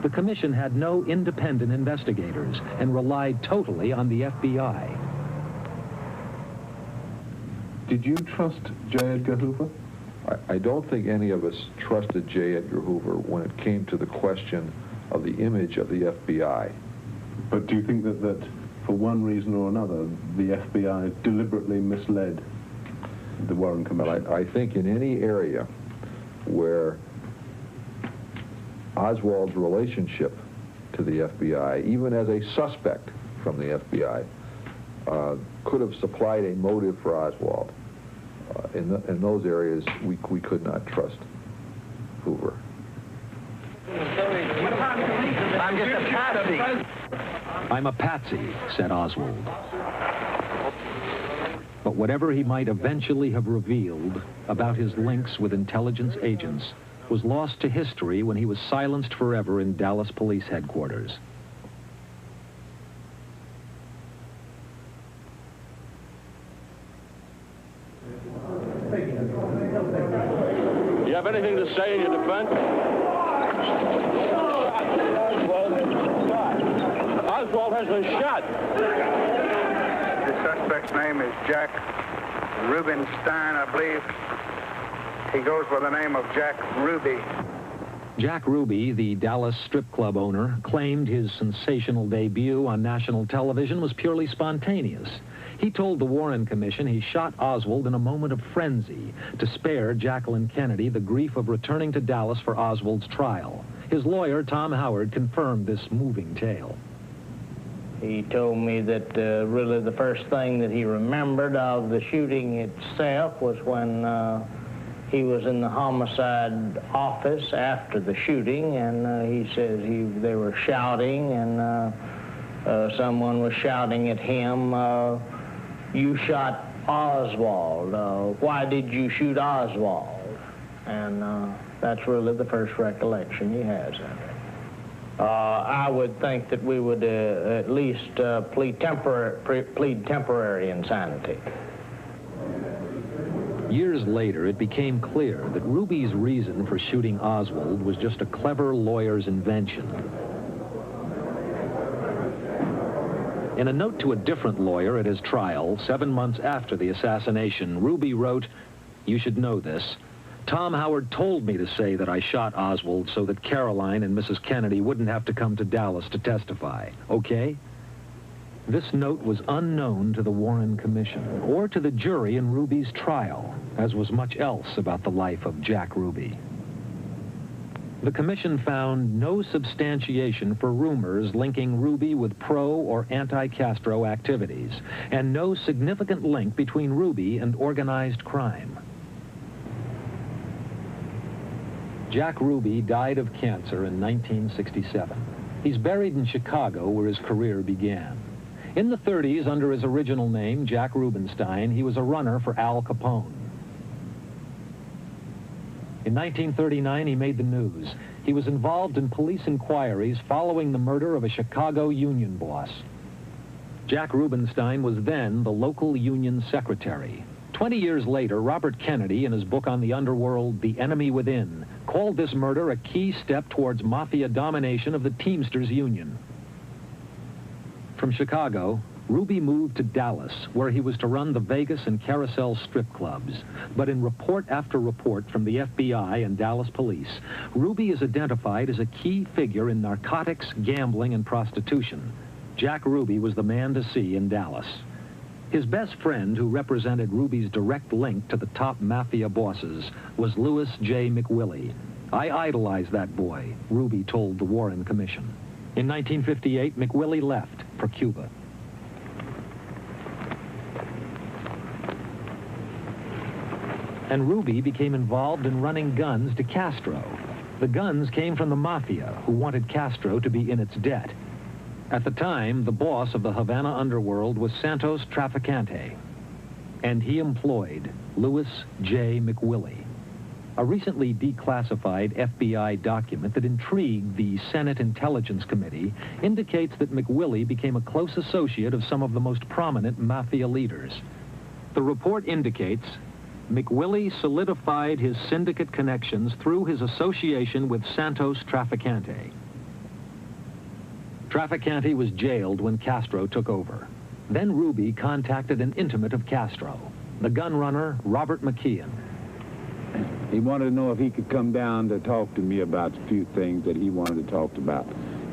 The commission had no independent investigators and relied totally on the FBI. Did you trust J. Edgar Hoover? I don't think any of us trusted J. Edgar Hoover when it came to the question of the image of the FBI. But do you think that for one reason or another, the FBI deliberately misled the Warren Commission? Well, I think in any area where Oswald's relationship to the FBI, even as a suspect from the FBI, could have supplied a motive for Oswald. In those areas, we could not trust Hoover. I'm just a patsy. I'm a patsy, said Oswald. But whatever he might eventually have revealed about his links with intelligence agents was lost to history when he was silenced forever in Dallas Police Headquarters. Do you have anything to say in your defense? Oswald has been shot. The suspect's name is Jack Rubenstein, I believe. He goes by the name of Jack Ruby. Jack Ruby, the Dallas strip club owner, claimed his sensational debut on national television was purely spontaneous. He told the Warren Commission he shot Oswald in a moment of frenzy to spare Jacqueline Kennedy the grief of returning to Dallas for Oswald's trial. His lawyer, Tom Howard, confirmed this moving tale. He told me that really the first thing that he remembered of the shooting itself was when he was in the homicide office after the shooting, and he says they were shouting, and someone was shouting at him, "You shot Oswald. Why did you shoot Oswald?" And that's really the first recollection he has of it. I would think that we would at least plead temporary insanity. Years later, it became clear that Ruby's reason for shooting Oswald was just a clever lawyer's invention. In a note to a different lawyer at his trial, 7 months after the assassination, Ruby wrote, "You should know this. Tom Howard told me to say that I shot Oswald so that Caroline and Mrs. Kennedy wouldn't have to come to Dallas to testify. Okay?" This note was unknown to the Warren Commission or to the jury in Ruby's trial, as was much else about the life of Jack Ruby. The commission found no substantiation for rumors linking Ruby with pro- or anti-Castro activities, and no significant link between Ruby and organized crime. Jack Ruby died of cancer in 1967. He's buried in Chicago, where his career began. In the 30s, under his original name, Jack Rubenstein, he was a runner for Al Capone. In 1939, he made the news. He was involved in police inquiries following the murder of a Chicago union boss. Jack Rubenstein was then the local union secretary. 20 years later, Robert Kennedy, in his book on the underworld, The Enemy Within, called this murder a key step towards mafia domination of the Teamsters Union. From Chicago, Ruby moved to Dallas, where he was to run the Vegas and Carousel strip clubs. But in report after report from the FBI and Dallas police, Ruby is identified as a key figure in narcotics, gambling, and prostitution. Jack Ruby was the man to see in Dallas. His best friend, who represented Ruby's direct link to the top mafia bosses, was Louis J. McWillie. "I idolized that boy," Ruby told the Warren Commission. In 1958, McWillie left for Cuba. And Ruby became involved in running guns to Castro. The guns came from the mafia, who wanted Castro to be in its debt. At the time, the boss of the Havana underworld was Santos Traficante, and he employed Louis J. McWillie. A recently declassified FBI document that intrigued the Senate Intelligence Committee indicates that McWillie became a close associate of some of the most prominent mafia leaders. The report indicates McWillie solidified his syndicate connections through his association with Santos Traficante. Traficante was jailed when Castro took over. Then Ruby contacted an intimate of Castro, the gun runner Robert McKeon. He wanted to know if he could come down to talk to me about a few things that he wanted to talk about.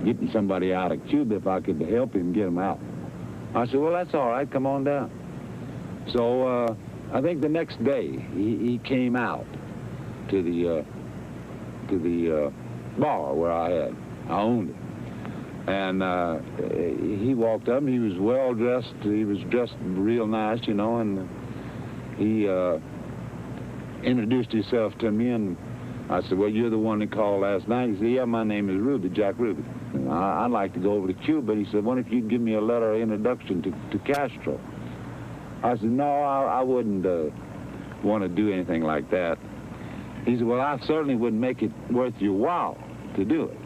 Getting somebody out of Cuba, if I could help him get him out. I said, well, that's all right, come on down. So I think the next day he came out to the bar where I owned it. And he walked up, and he was well dressed. He was dressed real nice, you know, and he introduced himself to me, and I said, well, you're the one that called last night. He said, yeah, my name is Ruby, Jack Ruby. I'd like to go over to Cuba. He said, what if you'd give me a letter of introduction to Castro? I said, no, I wouldn't want to do anything like that. He said, well, I certainly wouldn't make it worth your while to do it.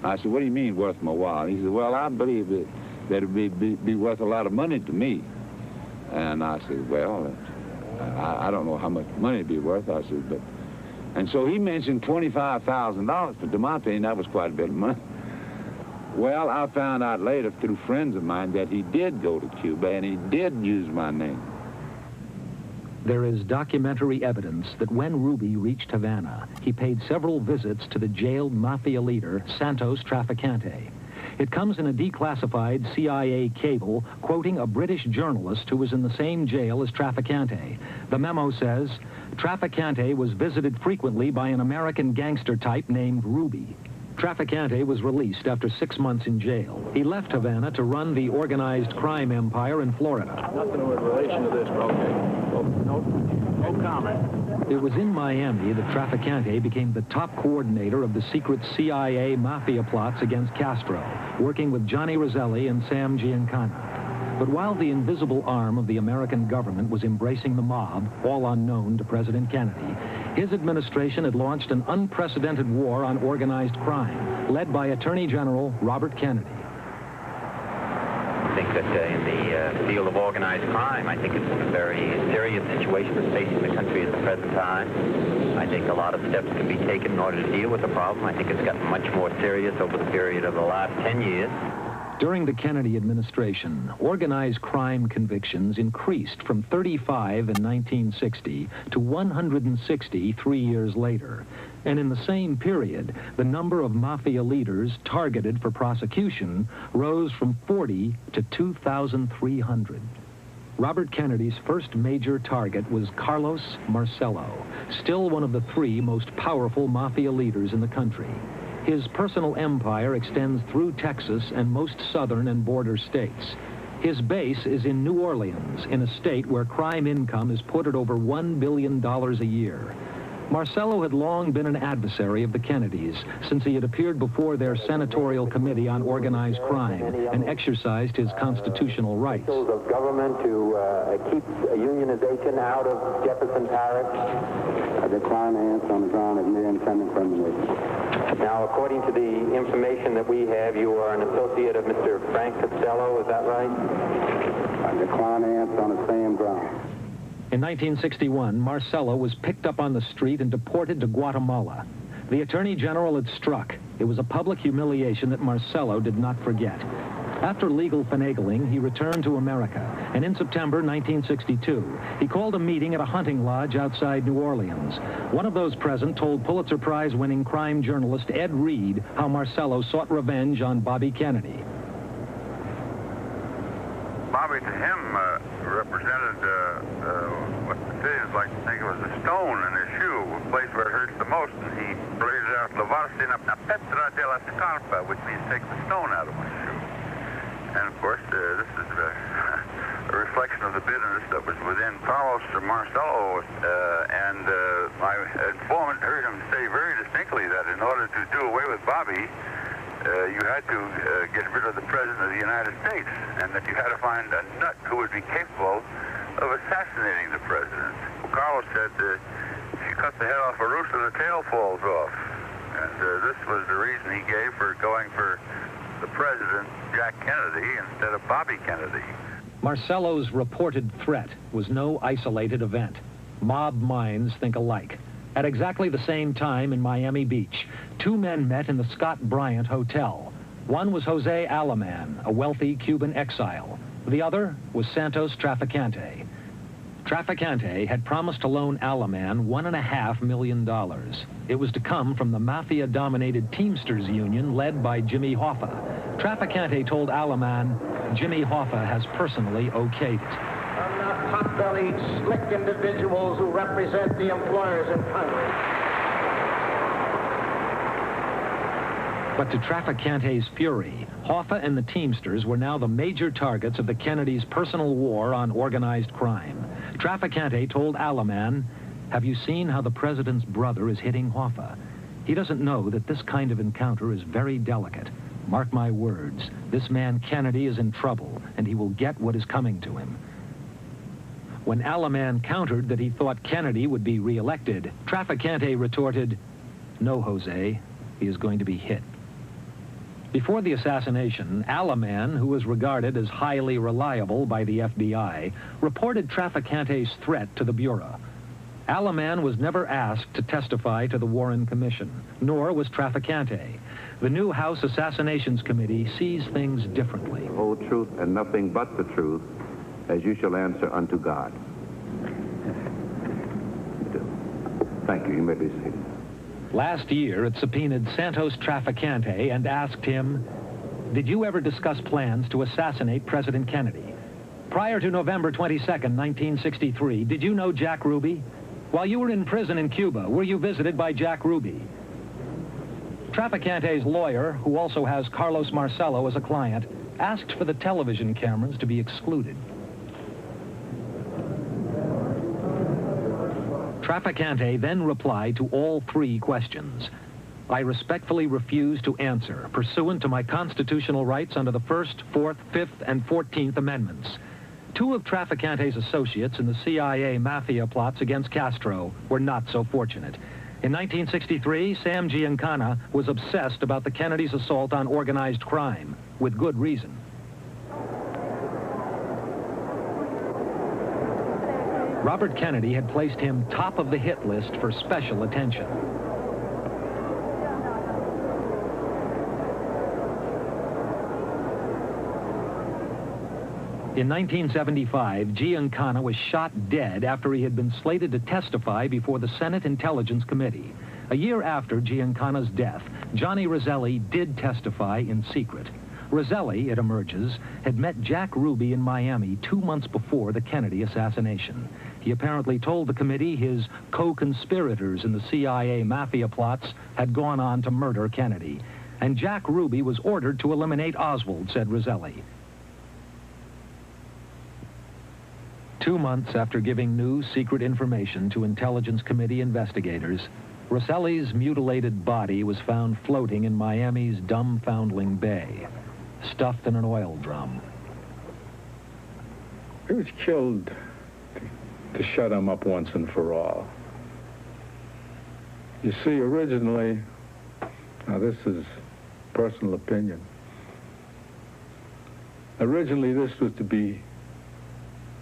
I said, what do you mean worth my while? He said, well, I believe that it'd be worth a lot of money to me. And I said, well, I don't know how much money it'd be worth. I said, but... And so he mentioned $25,000, but to my opinion, that was quite a bit of money. Well, I found out later through friends of mine that he did go to Cuba, and he did use my name. There is documentary evidence that when Ruby reached Havana, he paid several visits to the jailed mafia leader, Santos Traficante. It comes in a declassified CIA cable quoting a British journalist who was in the same jail as Traficante. The memo says, Traficante was visited frequently by an American gangster type named Ruby. Traficante was released after 6 months in jail. He left Havana to run the organized crime empire in Florida. Nothing in relation to this, okay? No comment. It was in Miami that Traficante became the top coordinator of the secret CIA mafia plots against Castro, working with Johnny Roselli and Sam Giancana. But while the invisible arm of the American government was embracing the mob, all unknown to President Kennedy, his administration had launched an unprecedented war on organized crime, led by Attorney General Robert Kennedy. I think that in the field of organized crime, I think it's a very serious situation that's facing the country at the present time. I think a lot of steps can be taken in order to deal with the problem. I think it's gotten much more serious over the period of the last 10 years. During the Kennedy administration, organized crime convictions increased from 35 in 1960 to 160 3 years later. And in the same period, the number of mafia leaders targeted for prosecution rose from 40 to 2,300. Robert Kennedy's first major target was Carlos Marcello, still one of the 3 most powerful mafia leaders in the country. His personal empire extends through Texas and most southern and border states. His base is in New Orleans, in a state where crime income is put at over $1 billion a year. Marcello had long been an adversary of the Kennedys since he had appeared before their senatorial committee on organized crime and exercised his constitutional rights. Of government to keep unionization out of Jefferson Parish. I decline to answer on the ground of mere independent determination. Now, according to the information that we have, you are an associate of Mr. Frank Costello, is that right? I decline to answer on the same ground. In 1961, Marcello was picked up on the street and deported to Guatemala. The Attorney General had struck. It was a public humiliation that Marcello did not forget. After legal finagling, he returned to America, and in September 1962, he called a meeting at a hunting lodge outside New Orleans. One of those present told Pulitzer Prize-winning crime journalist Ed Reed how Marcello sought revenge on Bobby Kennedy. Bobby, to him, represented what the citizens like to think of as a stone in his shoe, a place where it hurts the most, and he blazed out Levarse na Petra de la Scarpa, which means take the stone out of my shoe. And of course, this is a reflection of the bitterness that was within Carlos Marcello, and my informant heard him say very distinctly that in order to do away with Bobby, you had to get rid of the President of the United States, and that you had to find a nut who would be capable of assassinating the President. Well, Carlos said, if you cut the head off a rooster, the tail falls off. And this was the reason he gave for going for the President, Jack Kennedy, instead of Bobby Kennedy. Marcello's reported threat was no isolated event. Mob minds think alike. At exactly the same time in Miami Beach, two men met in the Scott Bryant Hotel. One was Jose Alaman, a wealthy Cuban exile. The other was Santos Traficante. Traficante had promised to loan Alaman $1.5 million. It was to come from the mafia-dominated Teamsters Union led by Jimmy Hoffa. Traficante told Alaman, Jimmy Hoffa has personally okayed it. I'm not pot-bellied, slick individuals who represent the employers in Congress. But to Traficante's fury, Hoffa and the Teamsters were now the major targets of the Kennedys' personal war on organized crime. Traficante told Alaman, have you seen how the president's brother is hitting Hoffa? He doesn't know that this kind of encounter is very delicate. Mark my words, this man Kennedy is in trouble, and he will get what is coming to him. When Alaman countered that he thought Kennedy would be reelected, Traficante retorted, no, Jose, he is going to be hit. Before the assassination, Alaman, who was regarded as highly reliable by the FBI, reported Traficante's threat to the Bureau. Alaman was never asked to testify to the Warren Commission, nor was Traficante. The new House Assassinations Committee sees things differently. The whole truth and nothing but the truth, as you shall answer unto God. Thank you. You may be seated. Last year, it subpoenaed Santos Traficante and asked him, did you ever discuss plans to assassinate President Kennedy? Prior to November 22nd, 1963, did you know Jack Ruby? While you were in prison in Cuba, were you visited by Jack Ruby? Traficante's lawyer, who also has Carlos Marcello as a client, asked for the television cameras to be excluded. Traficante then replied to all three questions. I respectfully refuse to answer, pursuant to my constitutional rights under the 1st, 4th, 5th, and 14th Amendments. Two of Traficante's associates in the CIA mafia plots against Castro were not so fortunate. In 1963, Sam Giancana was obsessed about the Kennedys' assault on organized crime, with good reason. Robert Kennedy had placed him top of the hit list for special attention. In 1975, Giancana was shot dead after he had been slated to testify before the Senate Intelligence Committee. A year after Giancana's death, Johnny Roselli did testify in secret. Roselli, it emerges, had met Jack Ruby in Miami 2 months before the Kennedy assassination. He apparently told the committee his co-conspirators in the CIA mafia plots had gone on to murder Kennedy. And Jack Ruby was ordered to eliminate Oswald, said Roselli. 2 months after giving new secret information to Intelligence Committee investigators, Rosselli's mutilated body was found floating in Miami's Dumbfoundling Bay, stuffed in an oil drum. He was killed to shut him up once and for all. You see, originally, now this is personal opinion, originally this was to be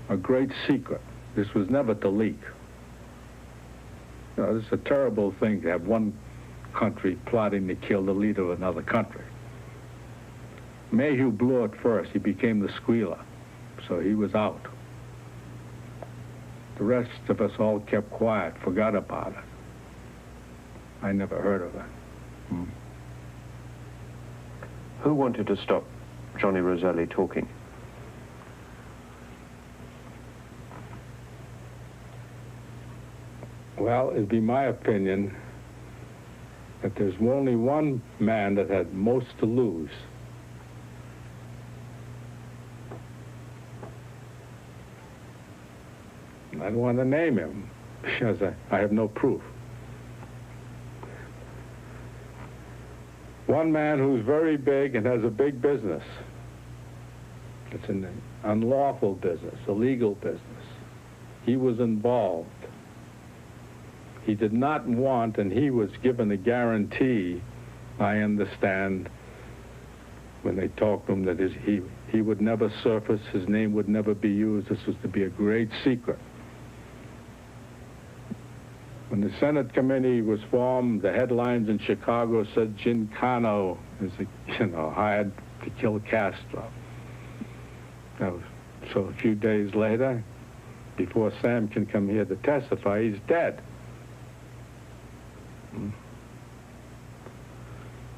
a great secret. This was never to leak. You know, this is a terrible thing to have one country plotting to kill the leader of another country. Mayhew blew it first. He became the squealer, so he was out. The rest of us all kept quiet, forgot about it. I never heard of it. Who wanted to stop Johnny Roselli talking? Well, it'd be my opinion that there's only one man that had most to lose. I don't want to name him because I have no proof. One man who's very big and has a big business. It's an unlawful business, illegal business. He was involved. He did not want, and he was given a guarantee, I understand, when they talked to him, that he would never surface, his name would never be used. This was to be a great secret. When the Senate committee was formed, the headlines in Chicago said Giancana is, hired to kill Castro. So a few days later, before Sam can come here to testify, he's dead.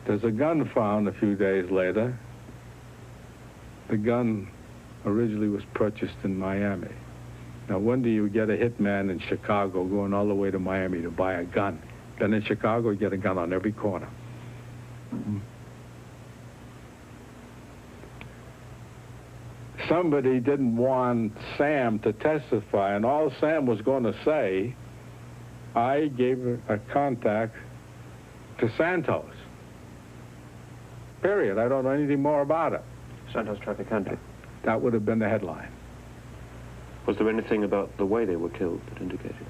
There's a gun found a few days later. The gun originally was purchased in Miami. Now, when do you get a hitman in Chicago going all the way to Miami to buy a gun? Then in Chicago, you get a gun on every corner. Somebody didn't want Sam to testify, and all Sam was going to say, I gave a contact to Santos. Period. I don't know anything more about it. Santos Trafficante. That would have been the headline. Was there anything about the way they were killed that indicated?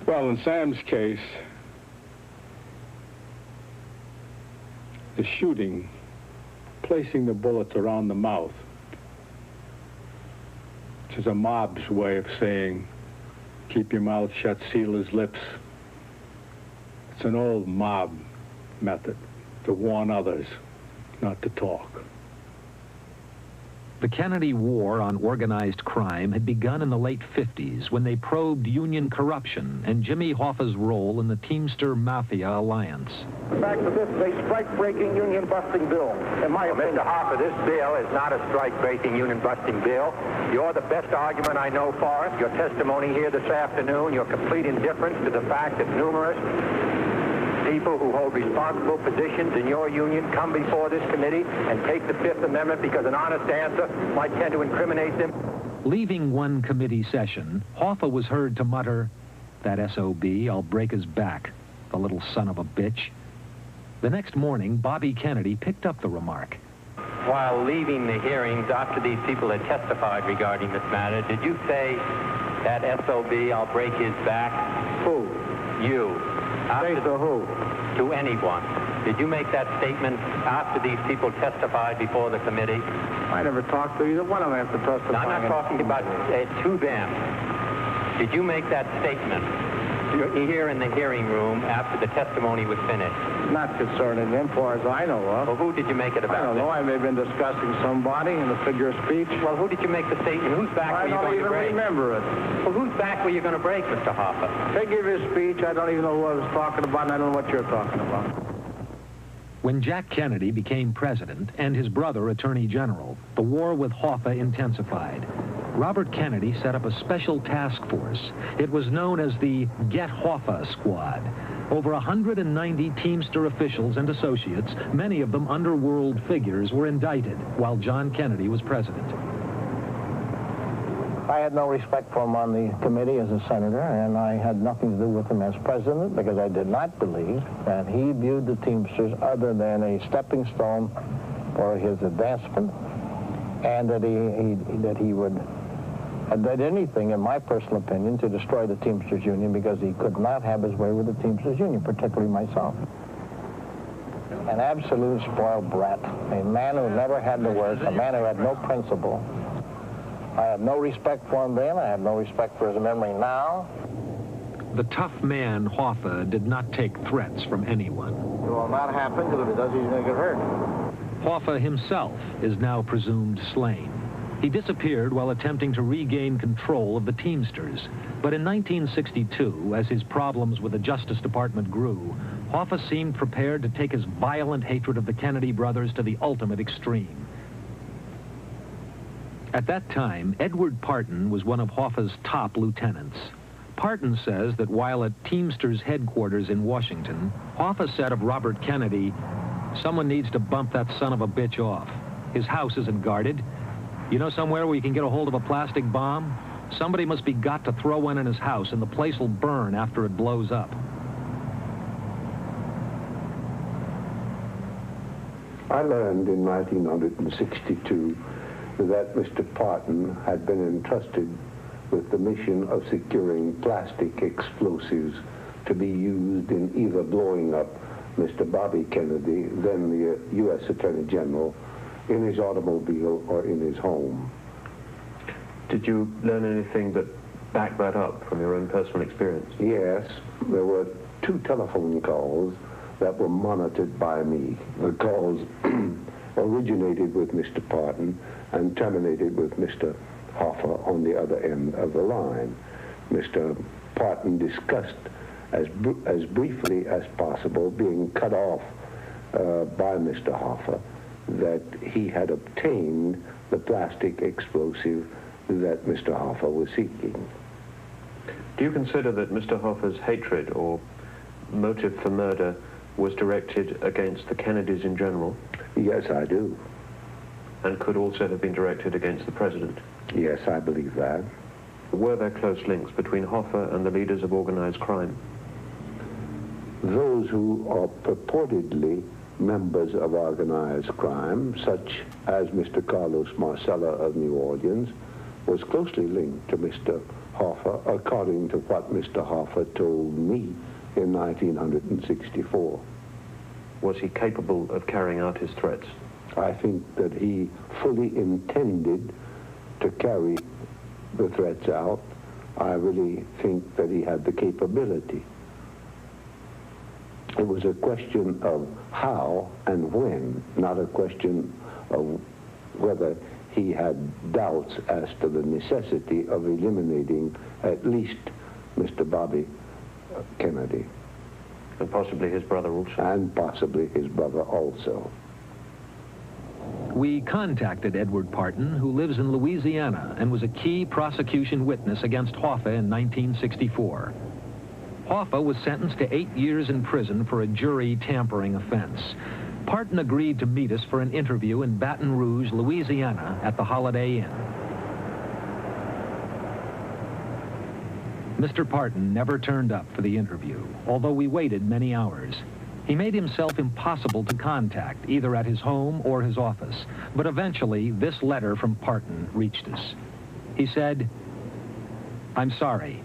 Well, in Sam's case, the shooting, placing the bullets around the mouth, which is a mob's way of saying, keep your mouth shut, seal his lips. It's an old mob method to warn others not to talk. The Kennedy War on Organized Crime had begun in the late 50s when they probed union corruption and Jimmy Hoffa's role in the Teamster Mafia alliance. The fact that this is a strike-breaking, union-busting bill, in my opinion. Mr. Hoffa, this bill is not a strike-breaking, union-busting bill. You're the best argument I know for it. Your testimony here this afternoon, your complete indifference to the fact that numerous people who hold responsible positions in your union come before this committee and take the Fifth Amendment because an honest answer might tend to incriminate them. Leaving one committee session, Hoffa was heard to mutter, "That SOB, I'll break his back, the little son of a bitch." The next morning, Bobby Kennedy picked up the remark. While leaving the hearings after these people had testified regarding this matter, did you say, "That SOB, I'll break his back"? Who? You. Say to who? To anyone. Did you make that statement after these people testified before the committee? I never talked to either one of them after testifying. No, I'm not talking about to them. Did you make that statement here in the hearing room after the testimony was finished? Not concerning them, as far as I know of. Well, who did you make it about? I don't know. I may have been discussing somebody in the figure of speech. Well, who did you make the statement? Whose back were you going to break? I don't even remember it. Well, whose back were you going to break, Mr. Hoffa? Figure of speech, I don't even know who I was talking about, and I don't know what you're talking about. When Jack Kennedy became president and his brother attorney general, the war with Hoffa intensified. Robert Kennedy set up a special task force. It was known as the Get Hoffa Squad. Over 190 Teamster officials and associates, many of them underworld figures, were indicted while John Kennedy was president. I I had no respect for him on the committee as a senator, and I had nothing to do with him as president because I did not believe that he viewed the Teamsters other than a stepping stone for his advancement, and that he would have done anything, in my personal opinion, to destroy the Teamsters Union because he could not have his way with the Teamsters Union, particularly myself. An absolute spoiled brat, a man who never had to work, a man who had no principle. I have no respect for him then. I have no respect for his memory now. The tough man, Hoffa, did not take threats from anyone. It will not happen, because if it does, he's going to get hurt. Hoffa himself is now presumed slain. He disappeared while attempting to regain control of the Teamsters. But in 1962, as his problems with the Justice Department grew, Hoffa seemed prepared to take his violent hatred of the Kennedy brothers to the ultimate extreme. At that time, Edward Parton was one of Hoffa's top lieutenants. Parton says that while at Teamsters headquarters in Washington, Hoffa said of Robert Kennedy, "Someone needs to bump that son of a bitch off. His house isn't guarded. You know somewhere where you can get a hold of a plastic bomb? Somebody must be got to throw one in his house, and the place will burn after it blows up." I learned in 1962 that Mr. Parton had been entrusted with the mission of securing plastic explosives to be used in either blowing up Mr. Bobby Kennedy, then the U.S. Attorney General, in his automobile or in his home. Did you learn anything that backed that up from your own personal experience? Yes, there were 2 telephone calls that were monitored by me. The calls originated with Mr. Parton and terminated with Mr. Hoffa on the other end of the line. Mr. Parton discussed as briefly as possible, being cut off by Mr. Hoffa, that he had obtained the plastic explosive that Mr. Hoffa was seeking. Do you consider that Mr. Hoffa's hatred or motive for murder was directed against the Kennedys in general? Yes, I do. And could also have been directed against the president? Yes, I believe that. Were there close links between Hoffa and the leaders of organized crime? Those who are purportedly members of organized crime, such as Mr. Carlos Marcella of New Orleans, was closely linked to Mr. Hoffa, according to what Mr. Hoffa told me in 1964. Was he capable of carrying out his threats? I think that he fully intended to carry the threats out. I really think that he had the capability. It was a question of how and when, not a question of whether he had doubts as to the necessity of eliminating at least Mr. Bobby Kennedy. And possibly his brother also. And possibly his brother also. We contacted Edward Parton, who lives in Louisiana and was a key prosecution witness against Hoffa in 1964. Hoffa was sentenced to 8 years in prison for a jury tampering offense. Parton agreed to meet us for an interview in Baton Rouge, Louisiana, at the Holiday Inn. Mr. Parton never turned up for the interview, although we waited many hours. He made himself impossible to contact, either at his home or his office. But eventually, this letter from Parton reached us. He said, "I'm sorry.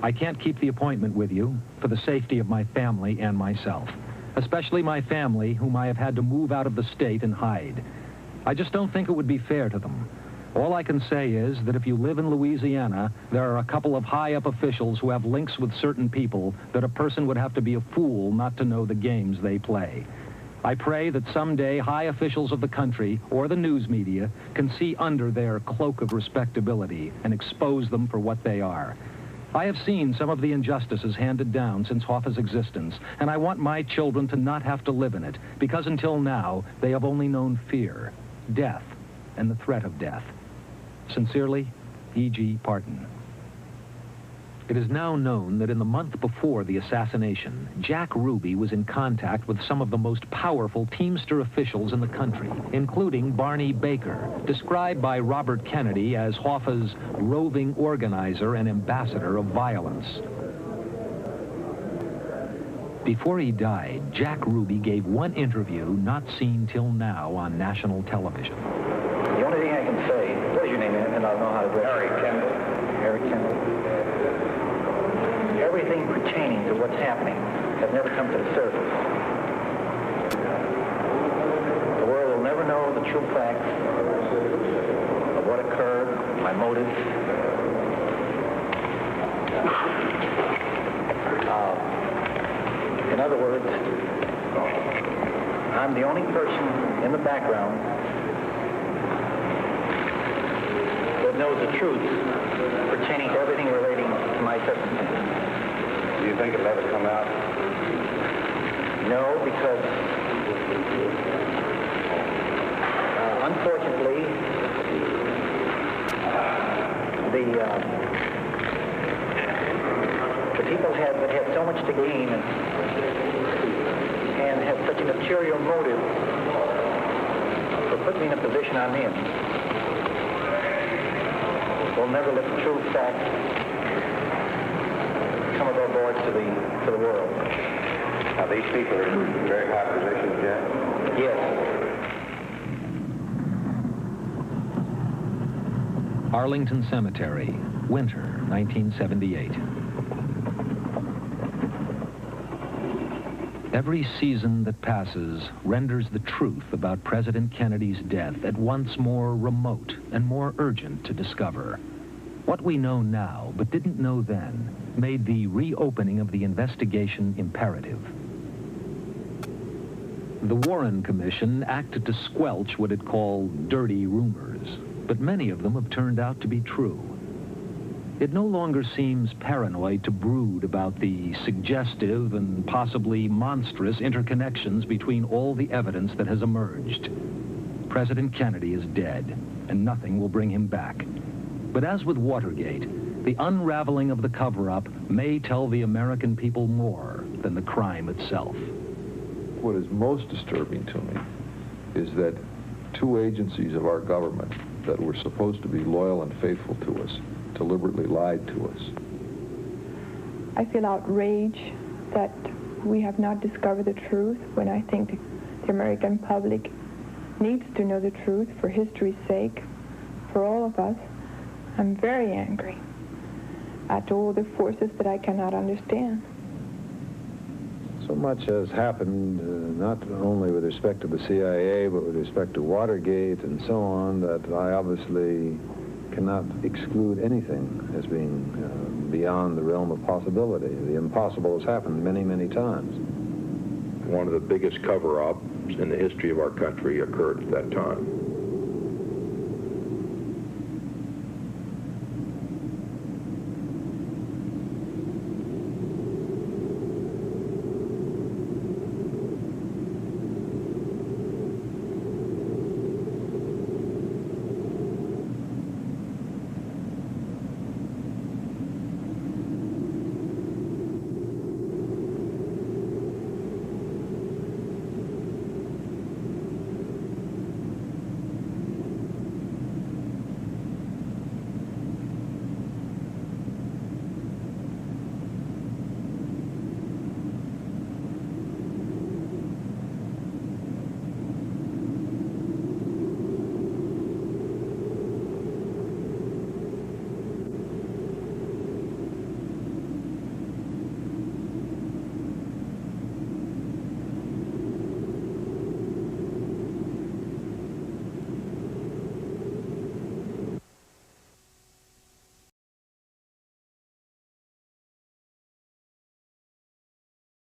I can't keep the appointment with you for the safety of my family and myself, especially my family, whom I have had to move out of the state and hide. I just don't think it would be fair to them. All I can say is that if you live in Louisiana, there are a couple of high-up officials who have links with certain people that a person would have to be a fool not to know the games they play. I pray that someday high officials of the country or the news media can see under their cloak of respectability and expose them for what they are. I have seen some of the injustices handed down since Hoffa's existence, and I want my children to not have to live in it, because until now, they have only known fear, death, and the threat of death. Sincerely, E.G. Parton." It is now known that in the month before the assassination, Jack Ruby was in contact with some of the most powerful Teamster officials in the country, including Barney Baker, described by Robert Kennedy as Hoffa's roving organizer and ambassador of violence. Before he died, Jack Ruby gave one interview not seen till now on national television. The only thing I can say, what is your name, and I'll know how to address you. Harry Kendall. Harry Kendall. Everything pertaining to what's happening has never come to the surface. The world will never know the true facts of what occurred, my motives. In other words, I'm the only person in the background that knows the truth pertaining to everything relating to my circumstances. Do you think it'll ever come out? No, because unfortunately, the people that have so much to gain and have such an ulterior motive for putting me in a position I'm in will never let the true facts come above board to the world. Now, these people are in very high positions, Jack? Yes. Arlington Cemetery, winter, 1978. Every season that passes renders the truth about President Kennedy's death at once more remote and more urgent to discover. What we know now, but didn't know then, made the reopening of the investigation imperative. The Warren Commission acted to squelch what it called dirty rumors, but many of them have turned out to be true. It no longer seems paranoid to brood about the suggestive and possibly monstrous interconnections between all the evidence that has emerged. President Kennedy is dead, and nothing will bring him back. But as with Watergate, the unraveling of the cover-up may tell the American people more than the crime itself. What is most disturbing to me is that two agencies of our government that were supposed to be loyal and faithful to us deliberately lied to us. I feel outraged that we have not discovered the truth when I think the American public needs to know the truth for history's sake, for all of us. I'm very angry at all the forces that I cannot understand. So much has happened, not only with respect to the CIA, but with respect to Watergate and so on, that I obviously cannot exclude anything as being beyond the realm of possibility. The impossible has happened many, many times. One of the biggest cover-ups in the history of our country occurred at that time.